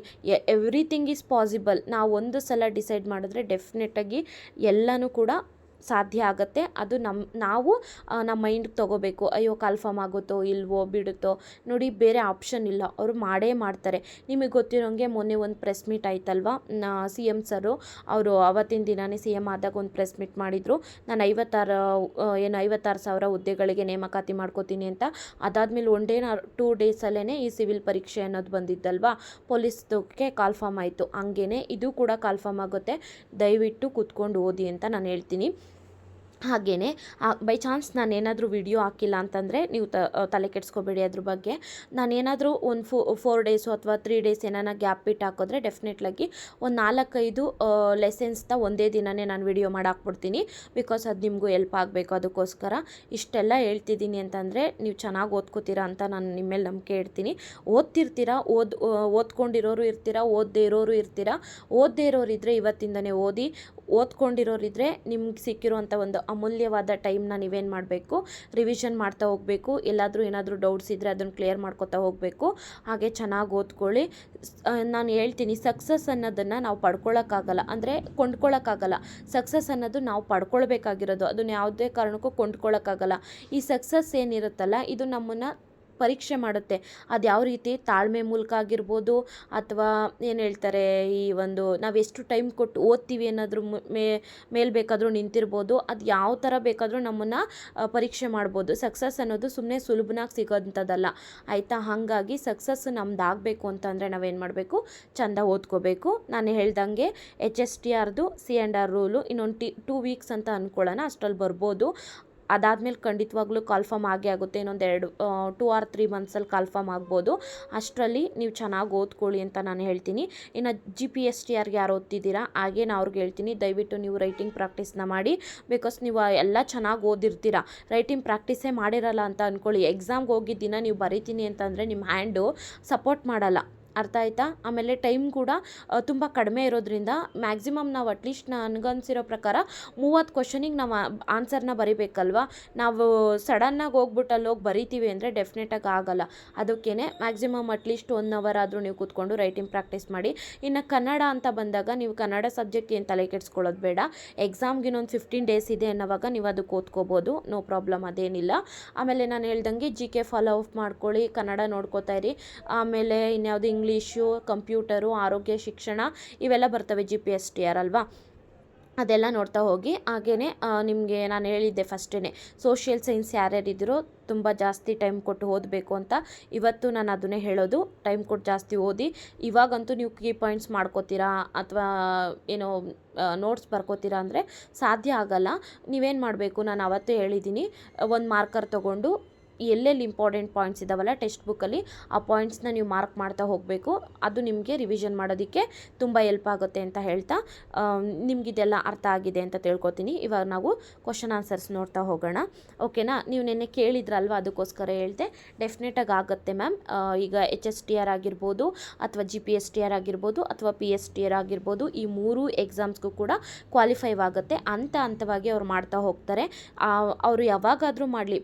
Everything is possible. ನಾವು ಒಂದು ಸಲ ಡಿಸೈಡ್ ಮಾಡಿದ್ರೆ ಡೆಫಿನೆಟಾಗಿ ಎಲ್ಲನೂ ಕೂಡ ಸಾಧ್ಯ ಆಗುತ್ತೆ. ಅದು ನಾವು ನಮ್ಮ ಮೈಂಡ್ಗೆ ತೊಗೋಬೇಕು. ಅಯ್ಯೋ ಕಾಲ್ಫಾರ್ಮ್ ಆಗುತ್ತೋ ಇಲ್ವೋ ಬಿಡುತ್ತೋ, ನೋಡಿ ಬೇರೆ ಆಪ್ಷನ್ ಇಲ್ಲ, ಅವರು ಮಾಡೇ ಮಾಡ್ತಾರೆ. ನಿಮಗೆ ಗೊತ್ತಿರೋಂಗೆ ಮೊನ್ನೆ ಒಂದು ಪ್ರೆಸ್ ಮೀಟ್ ಆಯ್ತಲ್ವ, CM ಸರು ಅವರು ಅವತ್ತಿನ ದಿನವೇ CM ಆದಾಗ ಒಂದು ಪ್ರೆಸ್ ಮೀಟ್ ಮಾಡಿದರು. ನಾನು 56,000 ಹುದ್ದೆಗಳಿಗೆ ನೇಮಕಾತಿ ಮಾಡ್ಕೋತೀನಿ ಅಂತ. ಅದಾದಮೇಲೆ 1 day 2 daysಲ್ಲೇ ಈ ಸಿವಿಲ್ ಪರೀಕ್ಷೆ ಅನ್ನೋದು ಬಂದಿದ್ದಲ್ವ, ಪೊಲೀಸ್ದಕ್ಕೆ ಕಾಲ್ಫಾರ್ಮ್ ಆಯಿತು. ಹಂಗೇ ಇದು ಕೂಡ ಕಾಲ್ಫಾರ್ಮ್ ಆಗುತ್ತೆ. ದಯವಿಟ್ಟು ಕೂತ್ಕೊಂಡು ಓದಿ ಅಂತ ನಾನು ಹೇಳ್ತೀನಿ. ಹಾಗೆಯೇ ಬೈ ಚಾನ್ಸ್ ನಾನೇನಾದರೂ ವಿಡಿಯೋ ಹಾಕಿಲ್ಲ ಅಂತಂದರೆ ನೀವು ತಲೆ ಕೆಡಿಸ್ಕೋಬೇಡಿ ಅದ್ರ ಬಗ್ಗೆ. ನಾನೇನಾದರೂ ಒಂದು 4 days ಅಥವಾ 3 days ಏನಾನ ಗ್ಯಾಪ್ ಬಿಟ್ಟು ಹಾಕಿದ್ರೆ ಡೆಫಿನೆಟ್ಲಾಗಿ ಒಂದು 4-5 ಲೆಸನ್ಸ್ನ ಒಂದೇ ದಿನವೇ ನಾನು ವಿಡಿಯೋ ಮಾಡಿ ಹಾಕ್ಬಿಡ್ತೀನಿ. ಬಿಕಾಸ್ ಅದು ನಿಮಗೂ ಹೆಲ್ಪ್ ಆಗಬೇಕು. ಅದಕ್ಕೋಸ್ಕರ ಇಷ್ಟೆಲ್ಲ ಹೇಳ್ತಿದ್ದೀನಿ ಅಂತಂದರೆ ನೀವು ಚೆನ್ನಾಗಿ ಓದ್ಕೋತೀರಾ ಅಂತ ನಾನು ನಿಮ್ಮ ಮೇಲೆ ನಂಬಿಕೆ ಇಡ್ತೀನಿ. ಓದ್ತಿರ್ತೀರಾ, ಓದ್ಕೊಂಡಿರೋರು ಇರ್ತೀರಾ, ಓದದೇ ಇರೋರು ಇರ್ತೀರಾ. ಓದದೇ ಇರೋರಿದ್ದರೆ ಇವತ್ತಿಂದನೇ ಓದಿ, ಓದ್ಕೊಂಡಿರೋರಿದ್ದರೆ ನಿಮ್ಗೆ ಸಿಕ್ಕಿರೋಂಥ ಒಂದು ಅಮೂಲ್ಯವಾದ ಟೈಮ್ನ ನೀವೇನು ಮಾಡಬೇಕು, ರಿವಿಷನ್ ಮಾಡ್ತಾ ಹೋಗಬೇಕು. ಏನಾದರೂ ಡೌಟ್ಸ್ ಇದ್ದರೆ ಅದನ್ನು ಕ್ಲಿಯರ್ ಮಾಡ್ಕೊತಾ ಹೋಗಬೇಕು. ಹಾಗೆ ಚೆನ್ನಾಗಿ ಓದ್ಕೊಳ್ಳಿ. ನಾನು ಹೇಳ್ತೀನಿ, ಸಕ್ಸಸ್ ಅನ್ನೋದನ್ನು ನಾವು ಪಡ್ಕೊಳ್ಳೋಕ್ಕಾಗಲ್ಲ, ಅಂದರೆ ಕೊಂಡ್ಕೊಳ್ಳೋಕ್ಕಾಗಲ್ಲ. ಸಕ್ಸಸ್ ಅನ್ನೋದು ನಾವು ಪಡ್ಕೊಳ್ಬೇಕಾಗಿರೋದು, ಅದನ್ನು ಯಾವುದೇ ಕಾರಣಕ್ಕೂ ಕೊಂಡ್ಕೊಳ್ಳೋಕ್ಕಾಗಲ್ಲ. ಈ ಸಕ್ಸಸ್ ಏನಿರುತ್ತಲ್ಲ, ಇದು ನಮ್ಮನ್ನು ಪರೀಕ್ಷೆ ಮಾಡುತ್ತೆ. ಅದು ಯಾವ ರೀತಿ, ತಾಳ್ಮೆ ಮೂಲಕ ಆಗಿರ್ಬೋದು, ಅಥವಾ ಏನು ಹೇಳ್ತಾರೆ, ಈ ಒಂದು ನಾವೆಷ್ಟು ಟೈಮ್ ಕೊಟ್ಟು ಓದ್ತೀವಿ ಅನ್ನೋದ್ರ ಮೇಲೆ ಬೇಕಾದರೂ ನಿಂತಿರ್ಬೋದು. ಅದು ಯಾವ ಥರ ಬೇಕಾದರೂ ನಮ್ಮನ್ನು ಪರೀಕ್ಷೆ ಮಾಡ್ಬೋದು. ಸಕ್ಸಸ್ ಅನ್ನೋದು ಸುಮ್ಮನೆ ಸುಲಭನಾಗಿ ಸಿಗೋಂಥದ್ದಲ್ಲ, ಆಯಿತಾ. ಹಾಗಾಗಿ ಸಕ್ಸಸ್ ನಮ್ದು ಆಗಬೇಕು ಅಂತಂದರೆ ನಾವೇನು ಮಾಡಬೇಕು, ಚೆಂದ ಓದ್ಕೋಬೇಕು. ನಾನು ಹೇಳ್ದಂಗೆ HSTRದು C&R ರೂಲು ಇನ್ನೊಂದು 2 ವೀಕ್ಸ್ ಅಂತ ಅಂದ್ಕೊಳ್ಳೋಣ, ಅಷ್ಟರಲ್ಲಿ ಬರ್ಬೋದು. ಅದಾದಮೇಲೆ ಖಂಡಿತವಾಗ್ಲೂ ಕಾಲ್ಫಾರ್ಮ್ ಆಗೇ ಆಗುತ್ತೆ. ಇನ್ನೊಂದು 2 or 3 ಮಂತ್ಸಲ್ಲಿ ಕಾಲ್ಫಾರ್ಮ್ ಆಗ್ಬೋದು. ಅಷ್ಟರಲ್ಲಿ ನೀವು ಚೆನ್ನಾಗಿ ಓದ್ಕೊಳ್ಳಿ ಅಂತ ನಾನು ಹೇಳ್ತೀನಿ. ಇನ್ನು GPSTRಗೆ ಯಾರು ಓದ್ತಿದ್ದೀರಾ, ಹಾಗೆ ನಾನು ಅವ್ರಿಗೆ ಹೇಳ್ತೀನಿ, ದಯವಿಟ್ಟು ನೀವು ರೈಟಿಂಗ್ ಪ್ರಾಕ್ಟೀಸ್ನ ಮಾಡಿ. ಬಿಕಾಸ್ ನೀವು ಎಲ್ಲ ಚೆನ್ನಾಗಿ ಓದಿರ್ತೀರ, ರೈಟಿಂಗ್ ಪ್ರಾಕ್ಟೀಸೇ ಮಾಡಿರಲ್ಲ ಅಂತ ಅಂದ್ಕೊಳ್ಳಿ. ಎಕ್ಸಾಮ್ಗೆ ಹೋಗಿದ್ದಿನ ನೀವು ಬರೀತೀನಿ ಅಂತಂದರೆ ನಿಮ್ಮ ಹ್ಯಾಂಡು ಸಪೋರ್ಟ್ ಮಾಡಲ್ಲ, ಅರ್ಥ ಆಯ್ತಾ. ಆಮೇಲೆ ಟೈಮ್ ಕೂಡ ತುಂಬ ಕಡಿಮೆ ಇರೋದ್ರಿಂದ ಮ್ಯಾಕ್ಸಿಮಮ್ ನಾವು ಅಟ್ಲೀಸ್ಟ್ ನನಗನ್ಸಿರೋ ಪ್ರಕಾರ 30 ಕ್ವಶನಿಗೆ ನಾವು ಆನ್ಸರ್ನ ಬರಿಬೇಕಲ್ವ. ನಾವು ಸಡನ್ನಾಗಿ ಹೋಗ್ಬಿಟ್ಟು ಅಲ್ಲಿ ಹೋಗಿ ಬರಿತೀವಿ ಅಂದರೆ ಡೆಫಿನೆಟಾಗಿ ಆಗಲ್ಲ. ಅದಕ್ಕೇ ಮ್ಯಾಕ್ಸಿಮಮ್ ಅಟ್ಲೀಸ್ಟ್ 1 ಅವರ್ ಆದರೂ ನೀವು ಕೂತ್ಕೊಂಡು ರೈಟಿಂಗ್ ಪ್ರಾಕ್ಟೀಸ್ ಮಾಡಿ. ಇನ್ನು ಕನ್ನಡ ಅಂತ ಬಂದಾಗ ನೀವು ಕನ್ನಡ ಸಬ್ಜೆಕ್ಟ್ ಏನು ತಲೆ ಕೆಡಿಸ್ಕೊಳ್ಳೋದು ಬೇಡ. ಎಕ್ಸಾಮ್ಗೆ ಇನ್ನೊಂದು 15 ಡೇಸ್ ಇದೆ ಅನ್ನೋವಾಗ ನೀವು ಅದಕ್ಕೆ ಓದ್ಕೋಬೋದು, ನೋ ಪ್ರಾಬ್ಲಮ್, ಅದೇನಿಲ್ಲ. ಆಮೇಲೆ ನಾನು ಹೇಳ್ದಂಗೆ GK ಫಾಲೋ ಅಪ್ ಮಾಡ್ಕೊಳ್ಳಿ, ಕನ್ನಡ ನೋಡ್ಕೋತಾ ಇರಿ. ಆಮೇಲೆ ಇನ್ಯಾವುದು ಇಂಗ್ಲೀಷು, ಕಂಪ್ಯೂಟರು, ಆರೋಗ್ಯ, ಶಿಕ್ಷಣ ಇವೆಲ್ಲ ಬರ್ತವೆ GPSTR ಅಲ್ವಾ, ಅದೆಲ್ಲ ನೋಡ್ತಾ ಹೋಗಿ. ಹಾಗೆಯೇ ನಿಮಗೆ ನಾನು ಹೇಳಿದ್ದೆ ಫಸ್ಟೇ, ಸೋಷಿಯಲ್ ಸೈನ್ಸ್ ಯಾರ್ಯಾರಿದ್ದೀರೋ ತುಂಬ ಜಾಸ್ತಿ ಟೈಮ್ ಕೊಟ್ಟು ಓದಬೇಕು ಅಂತ. ಇವತ್ತು ನಾನು ಅದನ್ನೇ ಹೇಳೋದು, ಟೈಮ್ ಕೊಟ್ಟು ಜಾಸ್ತಿ ಓದಿ. ಇವಾಗಂತೂ ನೀವು ಕೀ ಪಾಯಿಂಟ್ಸ್ ಮಾಡ್ಕೋತೀರಾ ಅಥವಾ ಏನೋ ನೋಟ್ಸ್ ಬರ್ಕೋತೀರಾ ಅಂದರೆ ಸಾಧ್ಯ ಆಗಲ್ಲ. ನೀವೇನು ಮಾಡಬೇಕು, ನಾನು ಅವತ್ತೇ ಹೇಳಿದ್ದೀನಿ, ಒಂದು ಮಾರ್ಕರ್ ತೊಗೊಂಡು ಎಲ್ಲೆಲ್ಲಿ ಇಂಪಾರ್ಟೆಂಟ್ ಪಾಯಿಂಟ್ಸ್ ಇದ್ದಾವಲ್ಲ ಟೆಕ್ಸ್ಟ್ ಬುಕ್ಕಲ್ಲಿ, ಆ ಪಾಯಿಂಟ್ಸ್ನ ನೀವು ಮಾರ್ಕ್ ಮಾಡ್ತಾ ಹೋಗಬೇಕು. ಅದು ನಿಮಗೆ ರಿವಿಷನ್ ಮಾಡೋದಕ್ಕೆ ತುಂಬ ಹೆಲ್ಪ್ ಆಗುತ್ತೆ ಅಂತ ಹೇಳ್ತಾ, ನಿಮಗಿದೆಲ್ಲ ಅರ್ಥ ಆಗಿದೆ ಅಂತ ತಿಳ್ಕೊತೀನಿ. ಇವಾಗ ನಾವು ಕ್ವಶನ್ ಆನ್ಸರ್ಸ್ ನೋಡ್ತಾ ಹೋಗೋಣ, ಓಕೆನಾ. ನೀವು ನೆನ್ನೆ ಕೇಳಿದ್ರಲ್ವ, ಅದಕ್ಕೋಸ್ಕರ ಹೇಳಿದೆ. ಡೆಫಿನೆಟಾಗಿ ಆಗುತ್ತೆ ಮ್ಯಾಮ್. ಈಗ HSTR ಆಗಿರ್ಬೋದು, ಅಥವಾ GPSTR ಆಗಿರ್ಬೋದು, ಅಥವಾ PSTR ಆಗಿರ್ಬೋದು, ಈ 3 ಎಕ್ಸಾಮ್ಸ್ಗೂ ಕೂಡ ಕ್ವಾಲಿಫೈ ಆಗುತ್ತೆ. ಹಂತವಾಗಿ ಅವ್ರು ಮಾಡ್ತಾ ಹೋಗ್ತಾರೆ. ಅವರು ಯಾವಾಗಾದರೂ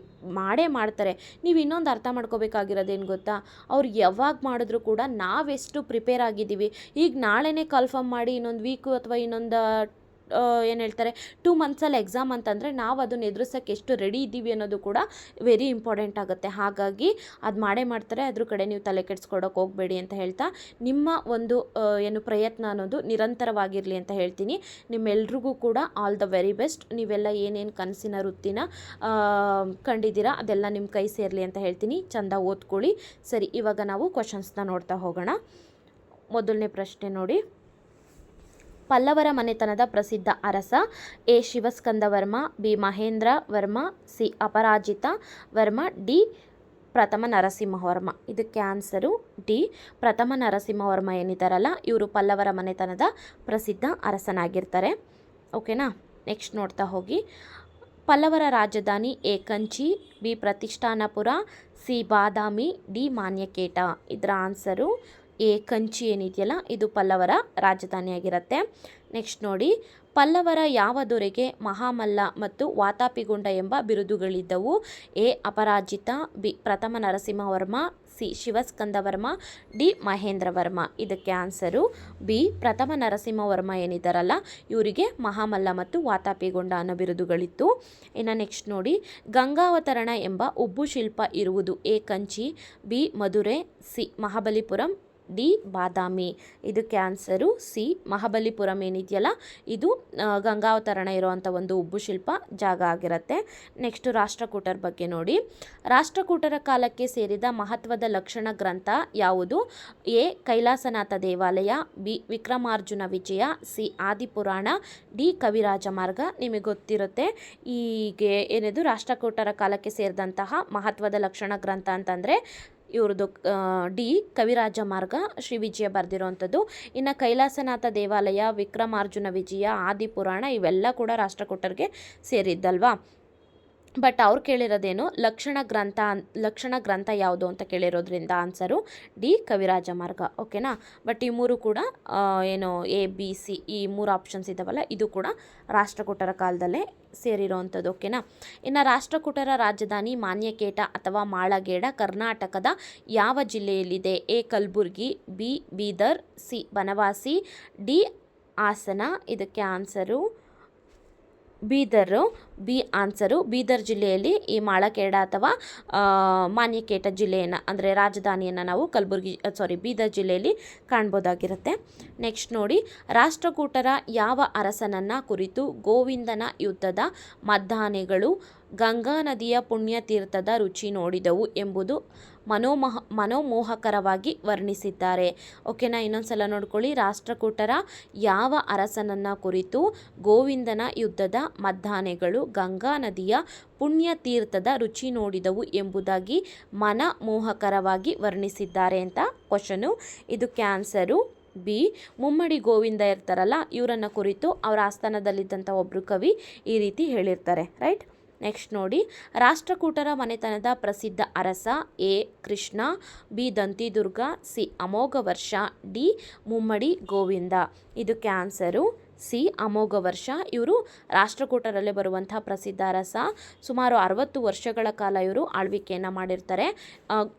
ಮಾಡೇ ಮಾಡ್ತಾರೆ. ನೀವು ಇನ್ನೊಂದು ಅರ್ಥ ಮಾಡ್ಕೋಬೇಕಾಗಿರೋದೇನು ಗೊತ್ತಾ, ಅವ್ರು ಯಾವಾಗ ಮಾಡಿದ್ರು ಕೂಡ ನಾವೆಷ್ಟು ಪ್ರಿಪೇರ್ ಆಗಿದ್ದೀವಿ. ಈಗ ನಾಳೆನೇ ಕನ್ಫರ್ಮ್ ಮಾಡಿ ಇನ್ನೊಂದು ವೀಕು ಅಥವಾ ಇನ್ನೊಂದು ಏನು ಹೇಳ್ತಾರೆ 2 ಮಂತ್ಸಲ್ಲಿ ಎಕ್ಸಾಮ್ ಅಂತಂದರೆ ನಾವು ಅದನ್ನು ಎದುರಿಸೋಕ್ಕೆ ಎಷ್ಟು ರೆಡಿ ಇದ್ದೀವಿ ಅನ್ನೋದು ಕೂಡ ವೆರಿ ಇಂಪಾರ್ಟೆಂಟ್ ಆಗುತ್ತೆ. ಹಾಗಾಗಿ ಅದು ಮಾಡೇ ಮಾಡ್ತಾರೆ, ಅದ್ರ ಕಡೆ ನೀವು ತಲೆ ಕೆಡಿಸ್ಕೊಡೋಕೆ ಹೋಗಬೇಡಿ ಅಂತ ಹೇಳ್ತಾ, ನಿಮ್ಮ ಒಂದು ಏನು ಪ್ರಯತ್ನ ಅನ್ನೋದು ನಿರಂತರವಾಗಿರಲಿ ಅಂತ ಹೇಳ್ತೀನಿ. ನಿಮ್ಮೆಲ್ರಿಗೂ ಕೂಡ ಆಲ್ ದ ವೆರಿ ಬೆಸ್ಟ್. ನೀವೆಲ್ಲ ಏನೇನು ಕನಸಿನ ವೃತ್ತಿನ ಕಂಡಿದ್ದೀರಾ ಅದೆಲ್ಲ ನಿಮ್ಮ ಕೈ ಸೇರಲಿ ಅಂತ ಹೇಳ್ತೀನಿ. ಚೆಂದ ಓದ್ಕೊಳ್ಳಿ. ಸರಿ, ಇವಾಗ ನಾವು ಕ್ವಶನ್ಸ್ನ ನೋಡ್ತಾ ಹೋಗೋಣ. ಮೊದಲನೇ ಪ್ರಶ್ನೆ ನೋಡಿ, ಪಲ್ಲವರ ಮನೆತನದ ಪ್ರಸಿದ್ಧ ಅರಸ A. Shivaskandavarman, B. Mahendra Varma, C. Aparajita Varma, D. ಪ್ರಥಮ ನರಸಿಂಹವರ್ಮ. ಇದಕ್ಕೆ ಆನ್ಸರು D. ಪ್ರಥಮ ನರಸಿಂಹವರ್ಮ ಏನಿದ್ದಾರಲ್ಲ, ಇವರು ಪಲ್ಲವರ ಮನೆತನದ ಪ್ರಸಿದ್ಧ ಅರಸನಾಗಿರ್ತಾರೆ. ಓಕೆನಾ. ನೆಕ್ಸ್ಟ್ ನೋಡ್ತಾ ಹೋಗಿ, ಪಲ್ಲವರ ರಾಜಧಾನಿ A. Kanchi, B. ಪ್ರತಿಷ್ಠಾನಪುರ, C. Badami, D. Manyakheta. ಇದರ ಆನ್ಸರು A. ಕಂಚಿ ಏನಿದೆಯಲ್ಲ, ಇದು ಪಲ್ಲವರ ರಾಜಧಾನಿಯಾಗಿರುತ್ತೆ. ನೆಕ್ಸ್ಟ್ ನೋಡಿ, ಪಲ್ಲವರ ಯಾವ ದೊರೆಗೆ ಮಹಾಮಲ್ಲ ಮತ್ತು ವಾತಾಪಿಗೊಂಡ ಎಂಬ ಬಿರುದುಗಳಿದ್ದವು? A. Aparajita, B. ಪ್ರಥಮ ನರಸಿಂಹವರ್ಮ, C. ಶಿವಸ್ಕಂದವರ್ಮ, D. ಮಹೇಂದ್ರವರ್ಮ. ಇದಕ್ಕೆ ಆನ್ಸರು B. ಪ್ರಥಮ ನರಸಿಂಹವರ್ಮ ಏನಿದ್ದಾರಲ್ಲ, ಇವರಿಗೆ ಮಹಾಮಲ್ಲ ಮತ್ತು ವಾತಾಪಿಗೊಂಡ ಅನ್ನೋ ಬಿರುದುಗಳಿತ್ತು. ಇನ್ನು ನೆಕ್ಸ್ಟ್ ನೋಡಿ, ಗಂಗಾವತರಣ ಎಂಬ ಉಬ್ಬು ಶಿಲ್ಪ ಇರುವುದು? A. Kanchi, B. Madurai, C. Mahabalipuram, D. ಬಾದಾಮಿ. ಇದಕ್ಕೆ ಆನ್ಸರು C. ಮಹಾಬಲಿಪುರಂ ಏನಿದೆಯಲ್ಲ, ಇದು ಗಂಗಾವತರಣ ಇರುವಂಥ ಒಂದು ಉಬ್ಬು ಶಿಲ್ಪ ಜಾಗ ಆಗಿರುತ್ತೆ. ನೆಕ್ಸ್ಟು ರಾಷ್ಟ್ರಕೂಟರ ಬಗ್ಗೆ ನೋಡಿ, ರಾಷ್ಟ್ರಕೂಟರ ಕಾಲಕ್ಕೆ ಸೇರಿದ ಮಹತ್ವದ ಲಕ್ಷಣ ಗ್ರಂಥ ಯಾವುದು? A. ಕೈಲಾಸನಾಥ ದೇವಾಲಯ, B. ವಿಕ್ರಮಾರ್ಜುನ ವಿಜಯ, C. ಆದಿಪುರಾಣ, D. ಕವಿರಾಜ ಮಾರ್ಗ. ನಿಮಗೆ ಗೊತ್ತಿರುತ್ತೆ, ಹೀಗೆ ಏನಿದು ರಾಷ್ಟ್ರಕೂಟರ ಕಾಲಕ್ಕೆ ಸೇರಿದಂತಹ ಮಹತ್ವದ ಲಕ್ಷಣ ಗ್ರಂಥ ಅಂತಂದರೆ ಇವ್ರದ್ದು D. ಕವಿರಾಜ ಮಾರ್ಗ, ಶ್ರೀ ವಿಜಯ ಬರೆದಿರೋವಂಥದ್ದು. ಇನ್ನು ಕೈಲಾಸನಾಥ ದೇವಾಲಯ, ವಿಕ್ರಮಾರ್ಜುನ ವಿಜಯ, ಆದಿಪುರಾಣ ಇವೆಲ್ಲ ಕೂಡ ರಾಷ್ಟ್ರಕೂಟರಿಗೆ ಸೇರಿದ್ದಲ್ವಾ. ಬಟ್ ಅವ್ರು ಕೇಳಿರೋದೇನು, ಲಕ್ಷಣ ಗ್ರಂಥ ಯಾವುದು ಅಂತ ಕೇಳಿರೋದ್ರಿಂದ ಆನ್ಸರು D. ಕವಿರಾಜ ಮಾರ್ಗ. ಓಕೆನಾ. ಬಟ್ ಈ 3 ಕೂಡ ಏನು A, B, C ಈ 3 ಆಪ್ಷನ್ಸ್ ಇದ್ದಾವಲ್ಲ, ಇದು ಕೂಡ ರಾಷ್ಟ್ರಕೂಟರ ಕಾಲದಲ್ಲೇ ಸೇರಿರೋವಂಥದ್ದು. ಓಕೆನಾ. ಇನ್ನು ರಾಷ್ಟ್ರಕೂಟರ ರಾಜಧಾನಿ ಮಾನ್ಯಕೇಟ ಅಥವಾ ಮಾಳಗೇಡ ಕರ್ನಾಟಕದ ಯಾವ ಜಿಲ್ಲೆಯಲ್ಲಿದೆ? A Kalaburagi, B Bidar, C Banavasi, D Hassan. ಇದಕ್ಕೆ answer Bidar. B answer Bidar ಜಿಲ್ಲೆಯಲ್ಲಿ ಈ ಮಾಳಖೇಡ ಅಥವಾ ಮಾನ್ಯಕೇಟ ಜಿಲ್ಲೆಯನ್ನು ಅಂದರೆ ರಾಜಧಾನಿಯನ್ನು ನಾವು ಬೀದರ್ ಜಿಲ್ಲೆಯಲ್ಲಿ ಕಾಣ್ಬೋದಾಗಿರುತ್ತೆ. ನೆಕ್ಸ್ಟ್ ನೋಡಿ, ರಾಷ್ಟ್ರಕೂಟರ ಯಾವ ಅರಸನನ್ನು ಕುರಿತು ಗೋವಿಂದನ ಯುದ್ಧದ ಮದ್ದಾನೆಗಳು ಗಂಗಾ ನದಿಯ ಪುಣ್ಯತೀರ್ಥದ ರುಚಿ ನೋಡಿದವು ಎಂಬುದು ಮನೋಮೋಹಕರವಾಗಿ ವರ್ಣಿಸಿದ್ದಾರೆ? ಓಕೆನಾ. ಇನ್ನೊಂದ್ಸಲ ನೋಡ್ಕೊಳ್ಳಿ. ರಾಷ್ಟ್ರಕೂಟರ ಯಾವ ಅರಸನನ್ನು ಕುರಿತು ಗೋವಿಂದನ ಯುದ್ಧದ ಮದ್ದಾನೆಗಳು ಗಂಗಾ ನದಿಯ ಪುಣ್ಯತೀರ್ಥದ ರುಚಿ ನೋಡಿದವು ಎಂಬುದಾಗಿ ಮನಮೋಹಕರವಾಗಿ ವರ್ಣಿಸಿದ್ದಾರೆ ಅಂತ ಕ್ವಶನು. ಇದಕ್ಕೆ ಆನ್ಸರು ಬಿ ಮುಮ್ಮಡಿ ಗೋವಿಂದ ಇರ್ತಾರಲ್ಲ, ಇವರನ್ನು ಕುರಿತು ಅವರ ಆಸ್ಥಾನದಲ್ಲಿದ್ದಂಥ ಒಬ್ಬರು ಕವಿ ಈ ರೀತಿ ಹೇಳಿರ್ತಾರೆ. ರೈಟ್. ನೆಕ್ಸ್ಟ್ ನೋಡಿ, ರಾಷ್ಟ್ರಕೂಟರ ಮನೆತನದ ಪ್ರಸಿದ್ಧ ಅರಸ A Krishna, B Dantidurga, C ಅಮೋಘ ವರ್ಷ, ಡಿ ಮುಮ್ಮಡಿ ಗೋವಿಂದ. ಇದಕ್ಕೆ ಆನ್ಸರು ಸಿ ಅಮೋಘ ವರ್ಷ. ಇವರು ರಾಷ್ಟ್ರಕೂಟರಲ್ಲೇ ಬರುವಂತಹ ಪ್ರಸಿದ್ಧ ಅರಸ. ಸುಮಾರು 60 ವರ್ಷಗಳ ಕಾಲ ಇವರು ಆಳ್ವಿಕೆಯನ್ನು ಮಾಡಿರ್ತಾರೆ.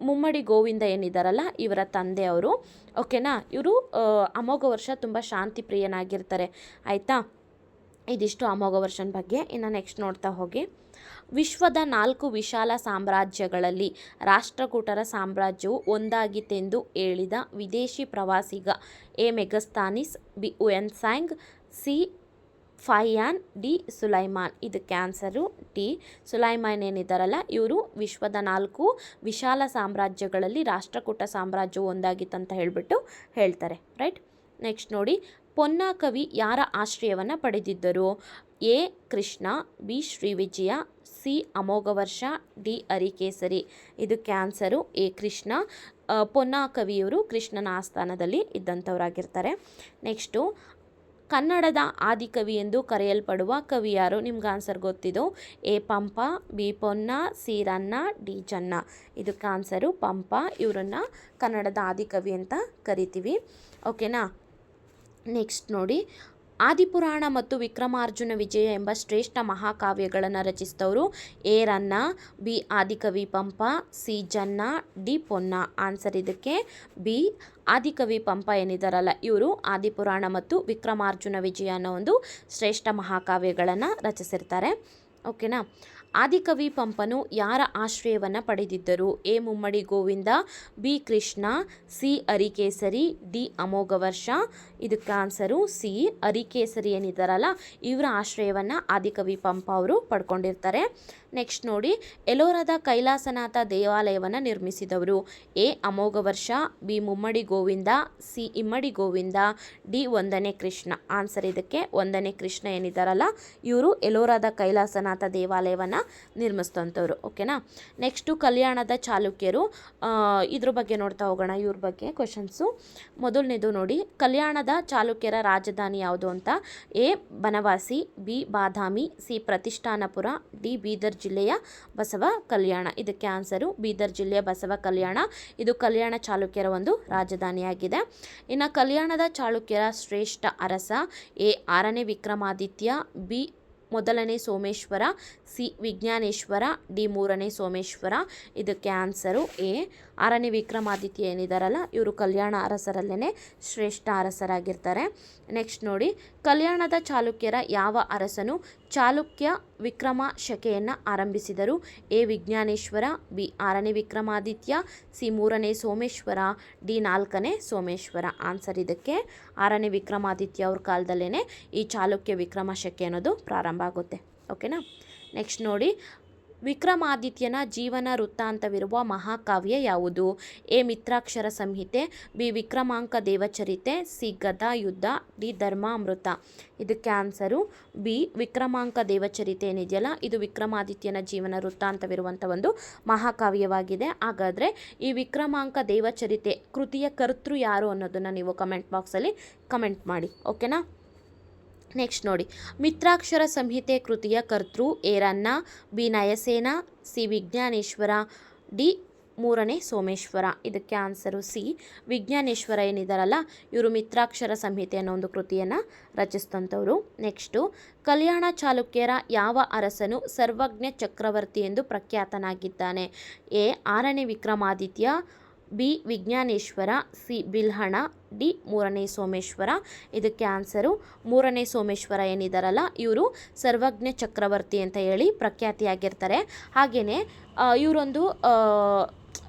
ಮುಮ್ಮಡಿ ಗೋವಿಂದ ಏನಿದ್ದಾರಲ್ಲ ಇವರ ತಂದೆ ಅವರು. ಓಕೆನಾ. ಇವರು ಅಮೋಘ ವರ್ಷ ತುಂಬ ಶಾಂತಿ ಪ್ರಿಯನಾಗಿರ್ತಾರೆ. ಆಯಿತಾ. ಇದಿಷ್ಟು ಅಮೋಘ ವರ್ಷನ ಬಗ್ಗೆ. ಇನ್ನು ನೆಕ್ಸ್ಟ್ ನೋಡ್ತಾ ಹೋಗಿ, ವಿಶ್ವದ 4 ವಿಶಾಲ ಸಾಮ್ರಾಜ್ಯಗಳಲ್ಲಿ ರಾಷ್ಟ್ರಕೂಟರ ಸಾಮ್ರಾಜ್ಯವು ಒಂದಾಗಿತ್ತೆಂದು ಹೇಳಿದ ವಿದೇಶಿ ಪ್ರವಾಸಿಗ? A Megasthenes, B Hiuen Tsang, C Fahien, D Sulaiman. ಇದಕ್ಕೆ ಆನ್ಸರು ಡಿ ಸುಲೈಮಾನ್ ಏನಿದ್ದಾರಲ್ಲ ಇವರು ವಿಶ್ವದ 4 ವಿಶಾಲ ಸಾಮ್ರಾಜ್ಯಗಳಲ್ಲಿ ರಾಷ್ಟ್ರಕೂಟ ಸಾಮ್ರಾಜ್ಯವು ಒಂದಾಗಿತ್ತಂತ ಹೇಳ್ತಾರೆ. ರೈಟ್. ನೆಕ್ಸ್ಟ್ ನೋಡಿ, ಪೊನ್ನ ಕವಿ ಯಾರ ಆಶ್ರಯವನ್ನು ಪಡೆದಿದ್ದರು? A Krishna, B Srivijaya, C ಅಮೋಘ ವರ್ಷ, ಡಿ ಹರಿಕೇಸರಿ. ಇದಕ್ಕೆ ಆನ್ಸರು ಎ ಕೃಷ್ಣ. ಪೊನ್ನ ಕವಿಯವರು ಕೃಷ್ಣನ ಆಸ್ಥಾನದಲ್ಲಿ ಇದ್ದಂಥವರಾಗಿರ್ತಾರೆ. ನೆಕ್ಸ್ಟು, ಕನ್ನಡದ ಆದಿಕವಿ ಎಂದು ಕರೆಯಲ್ಪಡುವ ಕವಿ ಯಾರು? ನಿಮ್ಗೆ ಆನ್ಸರ್ ಗೊತ್ತಿದ್ದು. A Pampa, B Ponna, C Ranna, D Janna. ಇದಕ್ಕೆ ಆನ್ಸರು ಪಂಪ. ಇವರನ್ನು ಕನ್ನಡದ ಆದಿಕವಿ ಅಂತ ಕರಿತೀವಿ. ಓಕೆನಾ. ನೆಕ್ಸ್ಟ್ ನೋಡಿ, ಆದಿಪುರಾಣ ಮತ್ತು ವಿಕ್ರಮಾರ್ಜುನ ವಿಜಯ ಎಂಬ ಶ್ರೇಷ್ಠ ಮಹಾಕಾವ್ಯಗಳನ್ನು ರಚಿಸಿದವರು? ಎ ರನ್ನ, ಬಿ ಆದಿಕವಿ Pampa, C Janna, D Ponna. Answer ಇದಕ್ಕೆ ಬಿ ಆದಿಕವಿ ಪಂಪ ಏನಿದ್ದಾರಲ್ಲ ಇವರು ಆದಿಪುರಾಣ ಮತ್ತು ವಿಕ್ರಮಾರ್ಜುನ ವಿಜಯ ಅನ್ನೋ ಒಂದು ಶ್ರೇಷ್ಠ ಮಹಾಕಾವ್ಯಗಳನ್ನು ರಚಿಸಿರ್ತಾರೆ. ಓಕೆನಾ. ಆದಿಕವಿ ಪಂಪನು ಯಾರ ಆಶ್ರಯವನ್ನು ಪಡೆದಿದ್ದರು? A Mummadi Govinda, B Krishna, C Harikesari, D Amogha Varsha. ಇದಕ್ಕೆ ಆನ್ಸರು ಸಿ ಹರಿಕೇಸರಿ ಏನಿದ್ದಾರಲ್ಲ ಇವರ ಆಶ್ರಯವನ್ನು ಆದಿಕವಿ ಪಂಪ ಅವರು ಪಡ್ಕೊಂಡಿರ್ತಾರೆ. ನೆಕ್ಸ್ಟ್ ನೋಡಿ, ಎಲೋರದ ಕೈಲಾಸನಾಥ ದೇವಾಲಯವನ್ನು ನಿರ್ಮಿಸಿದವರು? ಎ ಅಮೋಘ ವರ್ಷ, ಬಿ ಮುಮ್ಮಡಿ ಗೋವಿಂದ, ಸಿ ಇಮ್ಮಡಿ ಗೋವಿಂದ, ಡಿ ಒಂದನೇ ಕೃಷ್ಣ. ಆನ್ಸರ್ ಇದಕ್ಕೆ ಒಂದನೇ ಕೃಷ್ಣ ಏನಿದ್ದಾರಲ್ಲ ಇವರು ಎಲೋರದ ಕೈಲಾಸನಾಥ ದೇವಾಲಯವನ್ನು ನಿರ್ಮಿಸಿದಂಥವ್ರು. ಓಕೆನಾ. ನೆಕ್ಸ್ಟು, ಕಲ್ಯಾಣದ ಚಾಲುಕ್ಯರು. ಇದ್ರ ಬಗ್ಗೆ ನೋಡ್ತಾ ಹೋಗೋಣ. ಇವ್ರ ಬಗ್ಗೆ ಕ್ವಶನ್ಸು. ಮೊದಲನೇದು ನೋಡಿ, ಕಲ್ಯಾಣದ ಚಾಲುಕ್ಯರ ರಾಜಧಾನಿ ಯಾವುದು ಅಂತ? A Banavasi, B Badami, C Pratishthanapura, D Bidar ಜಿಲ್ಲೆಯ ಬಸವ ಕಲ್ಯಾಣ. ಇದಕ್ಕೆ ಆನ್ಸರು ಬೀದರ್ ಜಿಲ್ಲೆಯ ಬಸವ ಕಲ್ಯಾಣ. ಇದು ಕಲ್ಯಾಣ ಚಾಲುಕ್ಯರ ಒಂದು ರಾಜಧಾನಿಯಾಗಿದೆ. ಇನ್ನು ಕಲ್ಯಾಣದ ಚಾಲುಕ್ಯರ ಶ್ರೇಷ್ಠ ಅರಸ? ಎ 6ನೇ ವಿಕ್ರಮಾದಿತ್ಯ, ಬಿ ಮೊದಲನೇ ಸೋಮೇಶ್ವರ, ಸಿ ವಿಜ್ಞಾನೇಶ್ವರ, ಡಿ 3ನೇ ಸೋಮೇಶ್ವರ. ಇದಕ್ಕೆ ಆನ್ಸರು ಎ 6ನೇ ವಿಕ್ರಮಾದಿತ್ಯ ಏನಿದಾರಲ್ಲ ಇವರು ಕಲ್ಯಾಣ ಅರಸರಲ್ಲೇ ಶ್ರೇಷ್ಠ ಅರಸರಾಗಿರ್ತಾರೆ. ನೆಕ್ಸ್ಟ್ ನೋಡಿ, ಕಲ್ಯಾಣದ ಚಾಲುಕ್ಯರ ಯಾವ ಅರಸನು ಚಾಲುಕ್ಯ ವಿಕ್ರಮ ಶಕೆಯನ್ನು ಆರಂಭಿಸಿದರು? ಎ ವಿಜ್ಞಾನೇಶ್ವರ, ಬಿ 6ನೇ ವಿಕ್ರಮಾದಿತ್ಯ, ಸಿ 3ನೇ ಸೋಮೇಶ್ವರ, ಡಿ 4ನೇ ಸೋಮೇಶ್ವರ. ಆನ್ಸರ್ ಇದಕ್ಕೆ 6ನೇ ವಿಕ್ರಮಾದಿತ್ಯ ಅವ್ರ ಕಾಲದಲ್ಲೇ ಈ ಚಾಲುಕ್ಯ ವಿಕ್ರಮ ಶಕೆ ಅನ್ನೋದು ಪ್ರಾರಂಭ ಆಗುತ್ತೆ. ಓಕೆನಾ. ನೆಕ್ಸ್ಟ್ ನೋಡಿ, ವಿಕ್ರಮಾದಿತ್ಯನ ಜೀವನ ವೃತ್ತಾಂತವಿರುವ ಮಹಾಕಾವ್ಯ ಯಾವುದು? ಎ ಮಿತ್ರಾಕ್ಷರ ಸಂಹಿತೆ, ಬಿ ವಿಕ್ರಮಾಂಕ ದೇವಚರಿತೆ, ಸಿ ಗದಾ ಯುದ್ಧ, ಡಿ ಧರ್ಮಾಮೃತ. ಇದಕ್ಕೆ ಆನ್ಸರು ಬಿ ವಿಕ್ರಮಾಂಕ ದೇವಚರಿತೆ ಏನಿದೆಯಲ್ಲ ಇದು ವಿಕ್ರಮಾದಿತ್ಯನ ಜೀವನ ವೃತ್ತಾಂತವಿರುವಂಥ ಒಂದು ಮಹಾಕಾವ್ಯವಾಗಿದೆ. ಹಾಗಾದರೆ ಈ ವಿಕ್ರಮಾಂಕ ದೇವಚರಿತೆ ಕೃತಿಯ ಕರ್ತೃ ಯಾರು ಅನ್ನೋದನ್ನು ನೀವು ಕಮೆಂಟ್ ಬಾಕ್ಸಲ್ಲಿ ಕಮೆಂಟ್ ಮಾಡಿ. ಓಕೆನಾ. ನೆಕ್ಸ್ಟ್ ನೋಡಿ, ಮಿತ್ರಾಕ್ಷರ ಸಂಹಿತೆ ಕೃತಿಯ ಕರ್ತೃ A Ranna, B Nayasena, C Vijnaneshwara, D ಮೂರನೇ ಸೋಮೇಶ್ವರ, ಇದಕ್ಕೆ ಆನ್ಸರು ಸಿ. ವಿಜ್ಞಾನೇಶ್ವರ ಏನಿದಾರಲ್ಲ ಇವರು ಮಿತ್ರಾಕ್ಷರ ಸಂಹಿತೆ ಅನ್ನೋ ಒಂದು ಕೃತಿಯನ್ನು ರಚಿಸಿದಂಥವ್ರು. ನೆಕ್ಸ್ಟು, ಕಲ್ಯಾಣ ಚಾಲುಕ್ಯರ ಯಾವ ಅರಸನು ಸರ್ವಜ್ಞ ಚಕ್ರವರ್ತಿ ಎಂದು ಪ್ರಖ್ಯಾತನಾಗಿದ್ದಾನೆ? ಎ. 6ನೇ Vikramaditya, B. Vijnaneshwara, C. Bilhana, D. ಮೂರನೇ ಸೋಮೇಶ್ವರ. ಇದಕ್ಕೆ ಆನ್ಸರು ಮೂರನೇ ಸೋಮೇಶ್ವರ ಏನಿದಾರಲ್ಲ ಇವರು ಸರ್ವಜ್ಞ ಚಕ್ರವರ್ತಿ ಅಂತ ಹೇಳಿ ಪ್ರಖ್ಯಾತಿಯಾಗಿರ್ತಾರೆ. ಹಾಗೆಯೇ ಇವರೊಂದು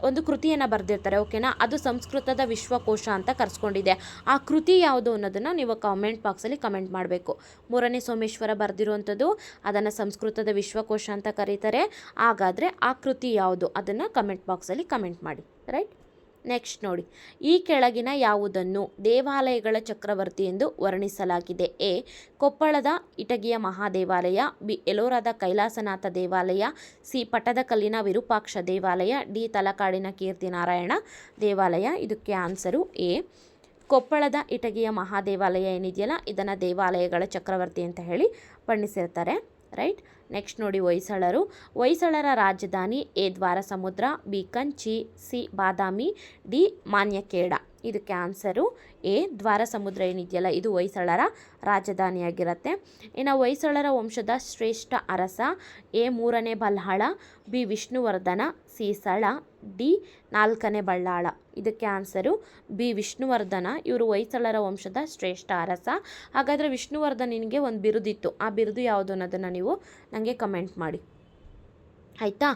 ಒಂದು ಕೃತಿಯನ್ನು ಬರೆದಿರ್ತಾರೆ, ಓಕೆನಾ. ಅದು ಸಂಸ್ಕೃತದ ವಿಶ್ವಕೋಶ ಅಂತ ಕರೆಸ್ಕೊಂಡಿದೆ. ಆ ಕೃತಿ ಯಾವುದು ಅನ್ನೋದನ್ನು ನೀವು ಕಾಮೆಂಟ್ ಬಾಕ್ಸಲ್ಲಿ ಕಮೆಂಟ್ ಮಾಡಬೇಕು. ಮೂರನೇ ಸೋಮೇಶ್ವರ ಬರೆದಿರುವಂಥದ್ದು, ಅದನ್ನು ಸಂಸ್ಕೃತದ ವಿಶ್ವಕೋಶ ಅಂತ ಕರೀತಾರೆ. ಹಾಗಾದರೆ ಆ ಕೃತಿ ಯಾವುದು ಅದನ್ನು ಕಮೆಂಟ್ ಬಾಕ್ಸಲ್ಲಿ ಕಮೆಂಟ್ ಮಾಡಿ, ರೈಟ್. ನೆಕ್ಸ್ಟ್ ನೋಡಿ, ಈ ಕೆಳಗಿನ ಯಾವುದನ್ನು ದೇವಾಲಯಗಳ ಚಕ್ರವರ್ತಿ ಎಂದು ವರ್ಣಿಸಲಾಗಿದೆ? ಎ. ಕೊಪ್ಪಳದ ಇಟಗಿಯ ಮಹಾದೇವಾಲಯ, ಬಿ. ಎಲೋರಾದ ಕೈಲಾಸನಾಥ ದೇವಾಲಯ, ಸಿ. ಪಟ್ಟದಕಲ್ಲಿನ ವಿರೂಪಾಕ್ಷ ದೇವಾಲಯ, ಡಿ. ತಲಕಾಡಿನ ಕೀರ್ತಿನಾರಾಯಣ ದೇವಾಲಯ. ಇದಕ್ಕೆ ಆನ್ಸರು ಎ. ಕೊಪ್ಪಳದ ಇಟಗಿಯ ಮಹಾದೇವಾಲಯ ಏನಿದೆಯಲ್ಲ ಇದನ್ನು ದೇವಾಲಯಗಳ ಚಕ್ರವರ್ತಿ ಅಂತ ಹೇಳಿ ಬಣ್ಣಿಸಿರ್ತಾರೆ, ರೈಟ್. ನೆಕ್ಸ್ಟ್ ನೋಡಿ, ಹೊಯ್ಸಳರ ರಾಜಧಾನಿ? A. Dwarasamudra, B. Kanchi, C. Badami, D. Manyakheta. ಇದಕ್ಕೆ ಆನ್ಸರು ಎ. ದ್ವಾರಸಮುದ್ರ ಏನಿದೆಯಲ್ಲ ಇದು ಹೊಯ್ಸಳರ ರಾಜಧಾನಿಯಾಗಿರುತ್ತೆ. ಇನ್ನು ಹೊಯ್ಸಳರ ವಂಶದ ಶ್ರೇಷ್ಠ ಅರಸ? ಎ. 3ನೇ Ballala, B. Vishnuvardhana, C. Sala, D. 4ನೇ ಬಲ್ಲಾಳ. ಇದಕ್ಕೆ ಆನ್ಸರು ಬಿ. ವಿಷ್ಣುವರ್ಧನ. ಇವರು ಹೊಯ್ಸಳರ ವಂಶದ ಶ್ರೇಷ್ಠ ಅರಸ. ಹಾಗಾದರೆ ವಿಷ್ಣುವರ್ಧನಿಗೆ ಒಂದು ಬಿರುದಿತ್ತು, ಆ ಬಿರುದು ಯಾವುದು ಅನ್ನೋದನ್ನು ನೀವು ನನಗೆ ಕಮೆಂಟ್ ಮಾಡಿ, ಆಯಿತಾ.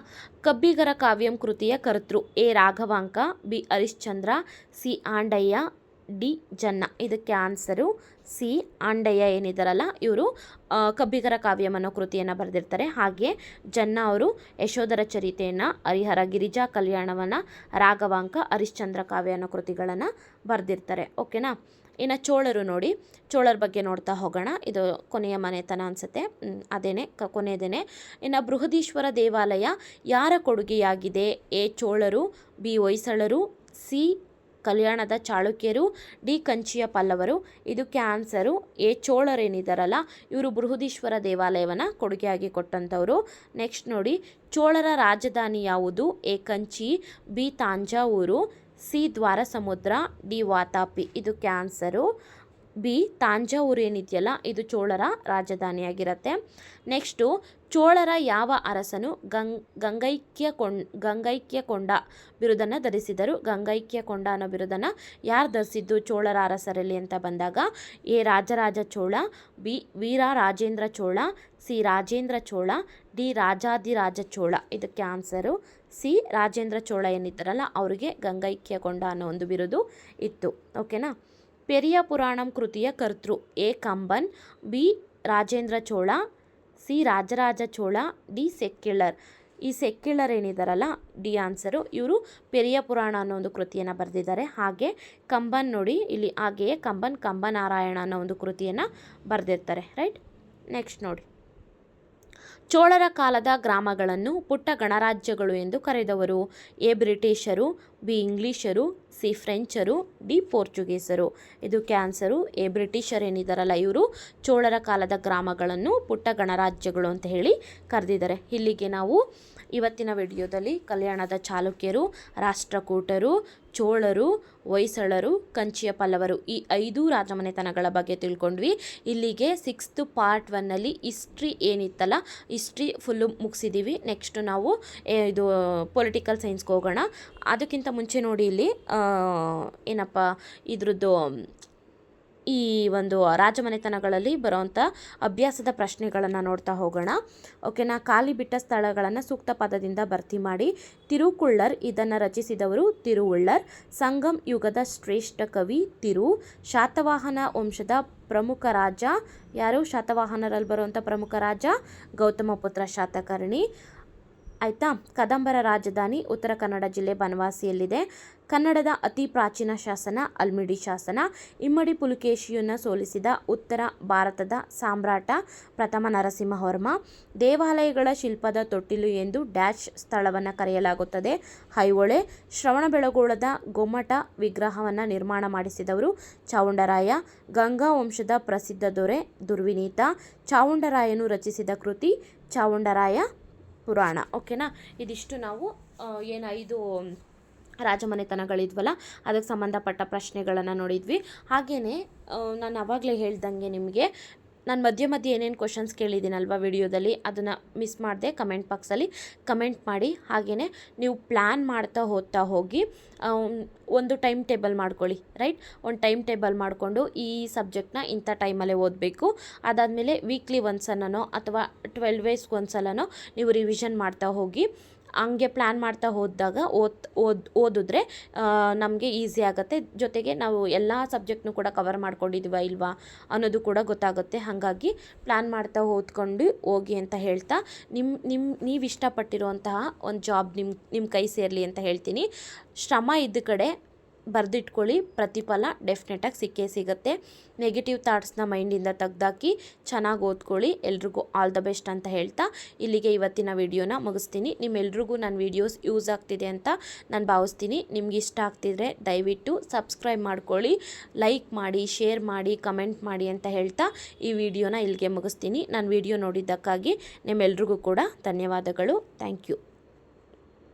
ಕಬ್ಬಿಗರ ಕಾವ್ಯಂ ಕೃತಿಯ ಕರ್ತೃ? A. Raghavanka, B. Harishchandra, C. Andayya, D. Janna. ಇದಕ್ಕೆ ಆನ್ಸರು ಸಿ. ಆಂಡಯ್ಯ ಏನಿದಾರಲ್ಲ ಇವರು ಕಬ್ಬಿಗರ ಕಾವ್ಯಂ ಅನ್ನೋ ಕೃತಿಯನ್ನು ಬರೆದಿರ್ತಾರೆ. ಹಾಗೆ ಜನ್ನ ಅವರು ಯಶೋಧರ ಚರಿತೆಯನ್ನು, ಹರಿಹರ ಗಿರಿಜಾ ಕಲ್ಯಾಣವನ್ನು, ರಾಘವಾಂಕ, ಹರಿಶ್ಚಂದ್ರ ಕಾವ್ಯ ಅನ್ನೋ ಕೃತಿಗಳನ್ನು ಬರೆದಿರ್ತಾರೆ, ಓಕೆನಾ. ಇನ್ನು ಚೋಳರು ನೋಡಿ, ಚೋಳರ ಬಗ್ಗೆ ನೋಡ್ತಾ ಹೋಗೋಣ. ಇದು ಕೊನೆಯ ಮನೆತನ ಅನಿಸುತ್ತೆ, ಅದೇನೆ ಕೊನೆಯದೇನೆ. ಇನ್ನು ಬೃಹದೀಶ್ವರ ದೇವಾಲಯ ಯಾರ ಕೊಡುಗೆಯಾಗಿದೆ? ಎ. ಚೋಳರು, ಬಿ. ಹೊಯ್ಸಳರು, ಸಿ. ಕಲ್ಯಾಣದ ಚಾಳುಕ್ಯರು, ಡಿ. ಕಂಚಿಯ ಪಲ್ಲವರು. ಇದಕ್ಕೆ ಆನ್ಸರು ಎ. ಚೋಳರೇನಿದ್ದಾರಲ್ಲ ಇವರು ಬೃಹದೀಶ್ವರ ದೇವಾಲಯವನ್ನು ಕೊಡುಗೆಯಾಗಿ ಕೊಟ್ಟಂಥವ್ರು. ನೆಕ್ಸ್ಟ್ ನೋಡಿ, ಚೋಳರ ರಾಜಧಾನಿ ಯಾವುದು? A. Kanchi, B. Thanjavur, C. Dwarasamudra, D. Vatapi. ಇದಕ್ಕೆ ಆನ್ಸರು ಬಿ. ತಾಂಜಾವೂರು ಏನಿದೆಯಲ್ಲ ಇದು ಚೋಳರ ರಾಜಧಾನಿಯಾಗಿರುತ್ತೆ. ನೆಕ್ಸ್ಟು, ಚೋಳರ ಯಾವ ಅರಸನು ಗಂಗೈಕ್ಯಕೊಂಡ ಬಿರುದನ್ನು ಧರಿಸಿದರು? ಗಂಗೈಕ್ಯಕೊಂಡ ಅನ್ನೋ ಬಿರುದನ್ನು ಯಾರು ಧರಿಸಿದ್ದು ಚೋಳರ ಅರಸರಲ್ಲಿ ಅಂತ ಬಂದಾಗ A. Rajaraja Chola, B. Veera Rajendra Chola, C. Rajendra Chola, D. Rajadhiraja Chola. ಇದಕ್ಕೆ ಆನ್ಸರು ಸಿ. ರಾಜೇಂದ್ರ ಚೋಳ ಏನಿದ್ದಾರಲ್ಲ ಅವರಿಗೆ ಗಂಗೈಕ್ಯಕೊಂಡ ಅನ್ನೋ ಒಂದು ಬಿರುದು ಇತ್ತು, ಓಕೆನಾ. ಪೆರಿಯ ಪುರಾಣಂ ಕೃತಿಯ ಕರ್ತೃ? A. Kamban, B. Rajendra Chola, C. Rajaraja Chola, D. Sekkizhar. ಈ ಸೆಕ್ಕಿಳರ್ ಏನಿದಾರಲ್ಲ ಡಿ ಆನ್ಸರು, ಇವರು ಪೆರಿಯ ಪುರಾಣ ಅನ್ನೋ ಒಂದು ಕೃತಿಯನ್ನು ಬರೆದಿದ್ದಾರೆ. ಹಾಗೆ ಕಂಬನ್ ನೋಡಿ ಇಲ್ಲಿ, ಹಾಗೆಯೇ ಕಂಬನಾರಾಯಣ ಅನ್ನೋ ಒಂದು ಕೃತಿಯನ್ನು ಬರೆದಿರ್ತಾರೆ, ರೈಟ್. ನೆಕ್ಸ್ಟ್ ನೋಡಿ, ಚೋಳರ ಕಾಲದ ಗ್ರಾಮಗಳನ್ನು ಪುಟ್ಟ ಗಣರಾಜ್ಯಗಳು ಎಂದು ಕರೆದವರು? ಎ. ಬ್ರಿಟಿಷರು, ಬಿ. ಇಂಗ್ಲೀಷರು, ಸಿ. ಫ್ರೆಂಚರು, ಡಿ. ಪೋರ್ಚುಗೀಸರು. ಇದಕ್ಕೆ ಆನ್ಸರು ಎ. ಬ್ರಿಟಿಷರ್ ಏನಿದಾರಲ್ಲ ಇವರು ಚೋಳರ ಕಾಲದ ಗ್ರಾಮಗಳನ್ನು ಪುಟ್ಟ ಗಣರಾಜ್ಯಗಳು ಅಂತ ಹೇಳಿ ಕರೆದಿದ್ದಾರೆ. ಇಲ್ಲಿಗೆ ನಾವು ಇವತ್ತಿನ ವಿಡಿಯೋದಲ್ಲಿ ಕಲ್ಯಾಣದ ಚಾಲುಕ್ಯರು, ರಾಷ್ಟ್ರಕೂಟರು, ಚೋಳರು, ಹೊಯ್ಸಳರು, ಕಂಚಿಯ ಪಲ್ಲವರು ಈ 5 ರಾಜಮನೆತನಗಳ ಬಗ್ಗೆ ತಿಳ್ಕೊಂಡ್ವಿ. ಇಲ್ಲಿಗೆ 6th ಪಾರ್ಟ್ 1ನಲ್ಲಿ ಹಿಸ್ಟ್ರಿ ಏನಿತ್ತಲ್ಲ ಹಿಸ್ಟ್ರಿ ಫುಲ್ಲು ಮುಗಿಸಿದ್ದೀವಿ. ನೆಕ್ಸ್ಟು ನಾವು ಇದು ಪೊಲಿಟಿಕಲ್ ಸೈನ್ಸ್ಗೆ ಹೋಗೋಣ. ಅದಕ್ಕಿಂತ ಮುಂಚೆ ನೋಡಿ ಇಲ್ಲಿ ಏನಪ್ಪ ಇದ್ರದ್ದು ಈ ಒಂದು ರಾಜಮನೆತನಗಳಲ್ಲಿ ಬರುವಂಥ ಅಭ್ಯಾಸದ ಪ್ರಶ್ನೆಗಳನ್ನು ನೋಡ್ತಾ ಹೋಗೋಣ, ಓಕೆನಾ. ಖಾಲಿ ಬಿಟ್ಟ ಸ್ಥಳಗಳನ್ನು ಸೂಕ್ತ ಪದದಿಂದ ಭರ್ತಿ ಮಾಡಿ. ತಿರುಕುಳ್ಳರ್ ಇದನ್ನು ರಚಿಸಿದವರು ತಿರುವುಳ್ಳರ್. ಸಂಗಮ್ ಯುಗದ ಶ್ರೇಷ್ಠ ಕವಿ ತಿರು. ಶಾತವಾಹನ ವಂಶದ ಪ್ರಮುಖ ರಾಜ ಯಾರು? ಶಾತವಾಹನರಲ್ಲಿ ಬರುವಂಥ ಪ್ರಮುಖ ರಾಜ ಗೌತಮಪುತ್ರ ಶಾತಕರ್ಣಿ, ಆಯಿತಾ. ಕದಂಬರ ರಾಜಧಾನಿ ಉತ್ತರ ಕನ್ನಡ ಜಿಲ್ಲೆ ಬನವಾಸಿಯಲ್ಲಿದೆ. ಕನ್ನಡದ ಅತಿ ಪ್ರಾಚೀನ ಶಾಸನ ಅಲ್ಮಿಡಿ ಶಾಸನ. ಇಮ್ಮಡಿ ಪುಲಕೇಶಿಯನ್ನು ಸೋಲಿಸಿದ ಉತ್ತರ ಭಾರತದ ಸಾಮ್ರಾಟ ಪ್ರಥಮ ನರಸಿಂಹವರ್ಮ. ದೇವಾಲಯಗಳ ಶಿಲ್ಪದ ತೊಟ್ಟಿಲು ಎಂದು ಡ್ಯಾಶ್ ಸ್ಥಳವನ್ನು ಕರೆಯಲಾಗುತ್ತದೆ? ಐಹೊಳೆ. ಶ್ರವಣಬೆಳಗೊಳದ ಗೊಮ್ಮಟ ವಿಗ್ರಹವನ್ನು ನಿರ್ಮಾಣ ಮಾಡಿಸಿದವರು ಚಾವುಂಡರಾಯ. ಗಂಗಾ ವಂಶದ ಪ್ರಸಿದ್ಧ ದೊರೆ ದುರ್ವಿನೀತ. ಚಾವುಂಡರಾಯನು ರಚಿಸಿದ ಕೃತಿ ಚಾವುಂಡರಾಯ ಪುರಾಣ, ಓಕೆನಾ. ಇದಿಷ್ಟು ನಾವು ಏನು 5 ರಾಜಮನೆತನಗಳಿದ್ವಲ್ಲ ಅದಕ್ಕೆ ಸಂಬಂಧಪಟ್ಟ ಪ್ರಶ್ನೆಗಳನ್ನು ನೋಡಿದ್ವಿ. ಹಾಗೆಯೇ ನಾನು ಆವಾಗಲೇ ಹೇಳ್ದಂಗೆ ನಿಮಗೆ ನಾನು ಮಧ್ಯೆ ಏನೇನು ಕ್ವಶನ್ಸ್ ಕೇಳಿದ್ದೀನಲ್ವ ವಿಡಿಯೋದಲ್ಲಿ, ಅದನ್ನು ಮಿಸ್ ಮಾಡದೆ ಕಮೆಂಟ್ ಬಾಕ್ಸಲ್ಲಿ ಕಮೆಂಟ್ ಮಾಡಿ. ಹಾಗೆಯೇ ನೀವು ಪ್ಲ್ಯಾನ್ ಮಾಡ್ತಾ ಹೋಗಿ ಒಂದು ಟೈಮ್ ಟೇಬಲ್ ಮಾಡ್ಕೊಳ್ಳಿ, ರೈಟ್. ಒಂದು ಟೈಮ್ ಟೇಬಲ್ ಮಾಡಿಕೊಂಡು ಈ ಸಬ್ಜೆಕ್ಟ್ನ ಇಂಥ ಟೈಮಲ್ಲೇ ಓದಬೇಕು, ಅದಾದಮೇಲೆ ವೀಕ್ಲಿ ಒಂದ್ಸಲನೋ ಅಥವಾ 12 ಡೇಸ್ಗೆ ಒಂದ್ಸಲನೋ ನೀವು ರಿವಿಷನ್ ಮಾಡ್ತಾ ಹೋಗಿ. ಹಂಗೆ ಪ್ಲ್ಯಾನ್ ಮಾಡ್ತಾ ಹೋದಾಗ ಓದಿದ್ರೆ ನಮಗೆ ಈಸಿ ಆಗುತ್ತೆ. ಜೊತೆಗೆ ನಾವು ಎಲ್ಲ ಸಬ್ಜೆಕ್ಟ್ನು ಕೂಡ ಕವರ್ ಮಾಡ್ಕೊಂಡಿದ್ದೀವಾ ಇಲ್ವಾ ಅನ್ನೋದು ಕೂಡ ಗೊತ್ತಾಗುತ್ತೆ. ಹಾಗಾಗಿ ಪ್ಲ್ಯಾನ್ ಮಾಡ್ತಾ ಓದ್ಕೊಂಡು ಹೋಗಿ ಅಂತ ಹೇಳ್ತಾ, ನೀವು ಇಷ್ಟಪಟ್ಟಿರುವಂತಹ ಒಂದು ಜಾಬ್ ನಿಮ್ಮ ಕೈ ಸೇರಲಿ ಅಂತ ಹೇಳ್ತೀನಿ. ಶ್ರಮ ಇದ್ದ ಕಡೆ ಬರೆದಿಟ್ಕೊಳ್ಳಿ, ಪ್ರತಿಫಲ ಡೆಫಿನೆಟಾಗಿ ಸಿಕ್ಕೇ ಸಿಗುತ್ತೆ. ನೆಗೆಟಿವ್ ಥಾಟ್ಸ್ನ ಮೈಂಡಿಂದ ತೆಗ್ದಾಕಿ ಚೆನ್ನಾಗಿ ಓದ್ಕೊಳ್ಳಿ. ಎಲ್ರಿಗೂ ಆಲ್ ದ ಬೆಸ್ಟ್ ಅಂತ ಹೇಳ್ತಾ ಇಲ್ಲಿಗೆ ಇವತ್ತಿನ ವಿಡಿಯೋನ ಮುಗಿಸ್ತೀನಿ. ನಿಮ್ಮೆಲ್ರಿಗೂ ನನ್ನ ವೀಡಿಯೋಸ್ ಯೂಸ್ ಆಗ್ತಿದೆ ಅಂತ ನಾನು ಭಾವಿಸ್ತೀನಿ. ನಿಮ್ಗೆ ಇಷ್ಟ ಆಗ್ತಿದ್ರೆ ದಯವಿಟ್ಟು ಸಬ್ಸ್ಕ್ರೈಬ್ ಮಾಡ್ಕೊಳ್ಳಿ, ಲೈಕ್ ಮಾಡಿ, ಶೇರ್ ಮಾಡಿ, ಕಮೆಂಟ್ ಮಾಡಿ ಅಂತ ಹೇಳ್ತಾ ಈ ವಿಡಿಯೋನ ಇಲ್ಲಿಗೆ ಮುಗಿಸ್ತೀನಿ. ನಾನು ವಿಡಿಯೋ ನೋಡಿದ್ದಕ್ಕಾಗಿ ನಿಮ್ಮೆಲ್ರಿಗೂ ಕೂಡ ಧನ್ಯವಾದಗಳು. Thank you.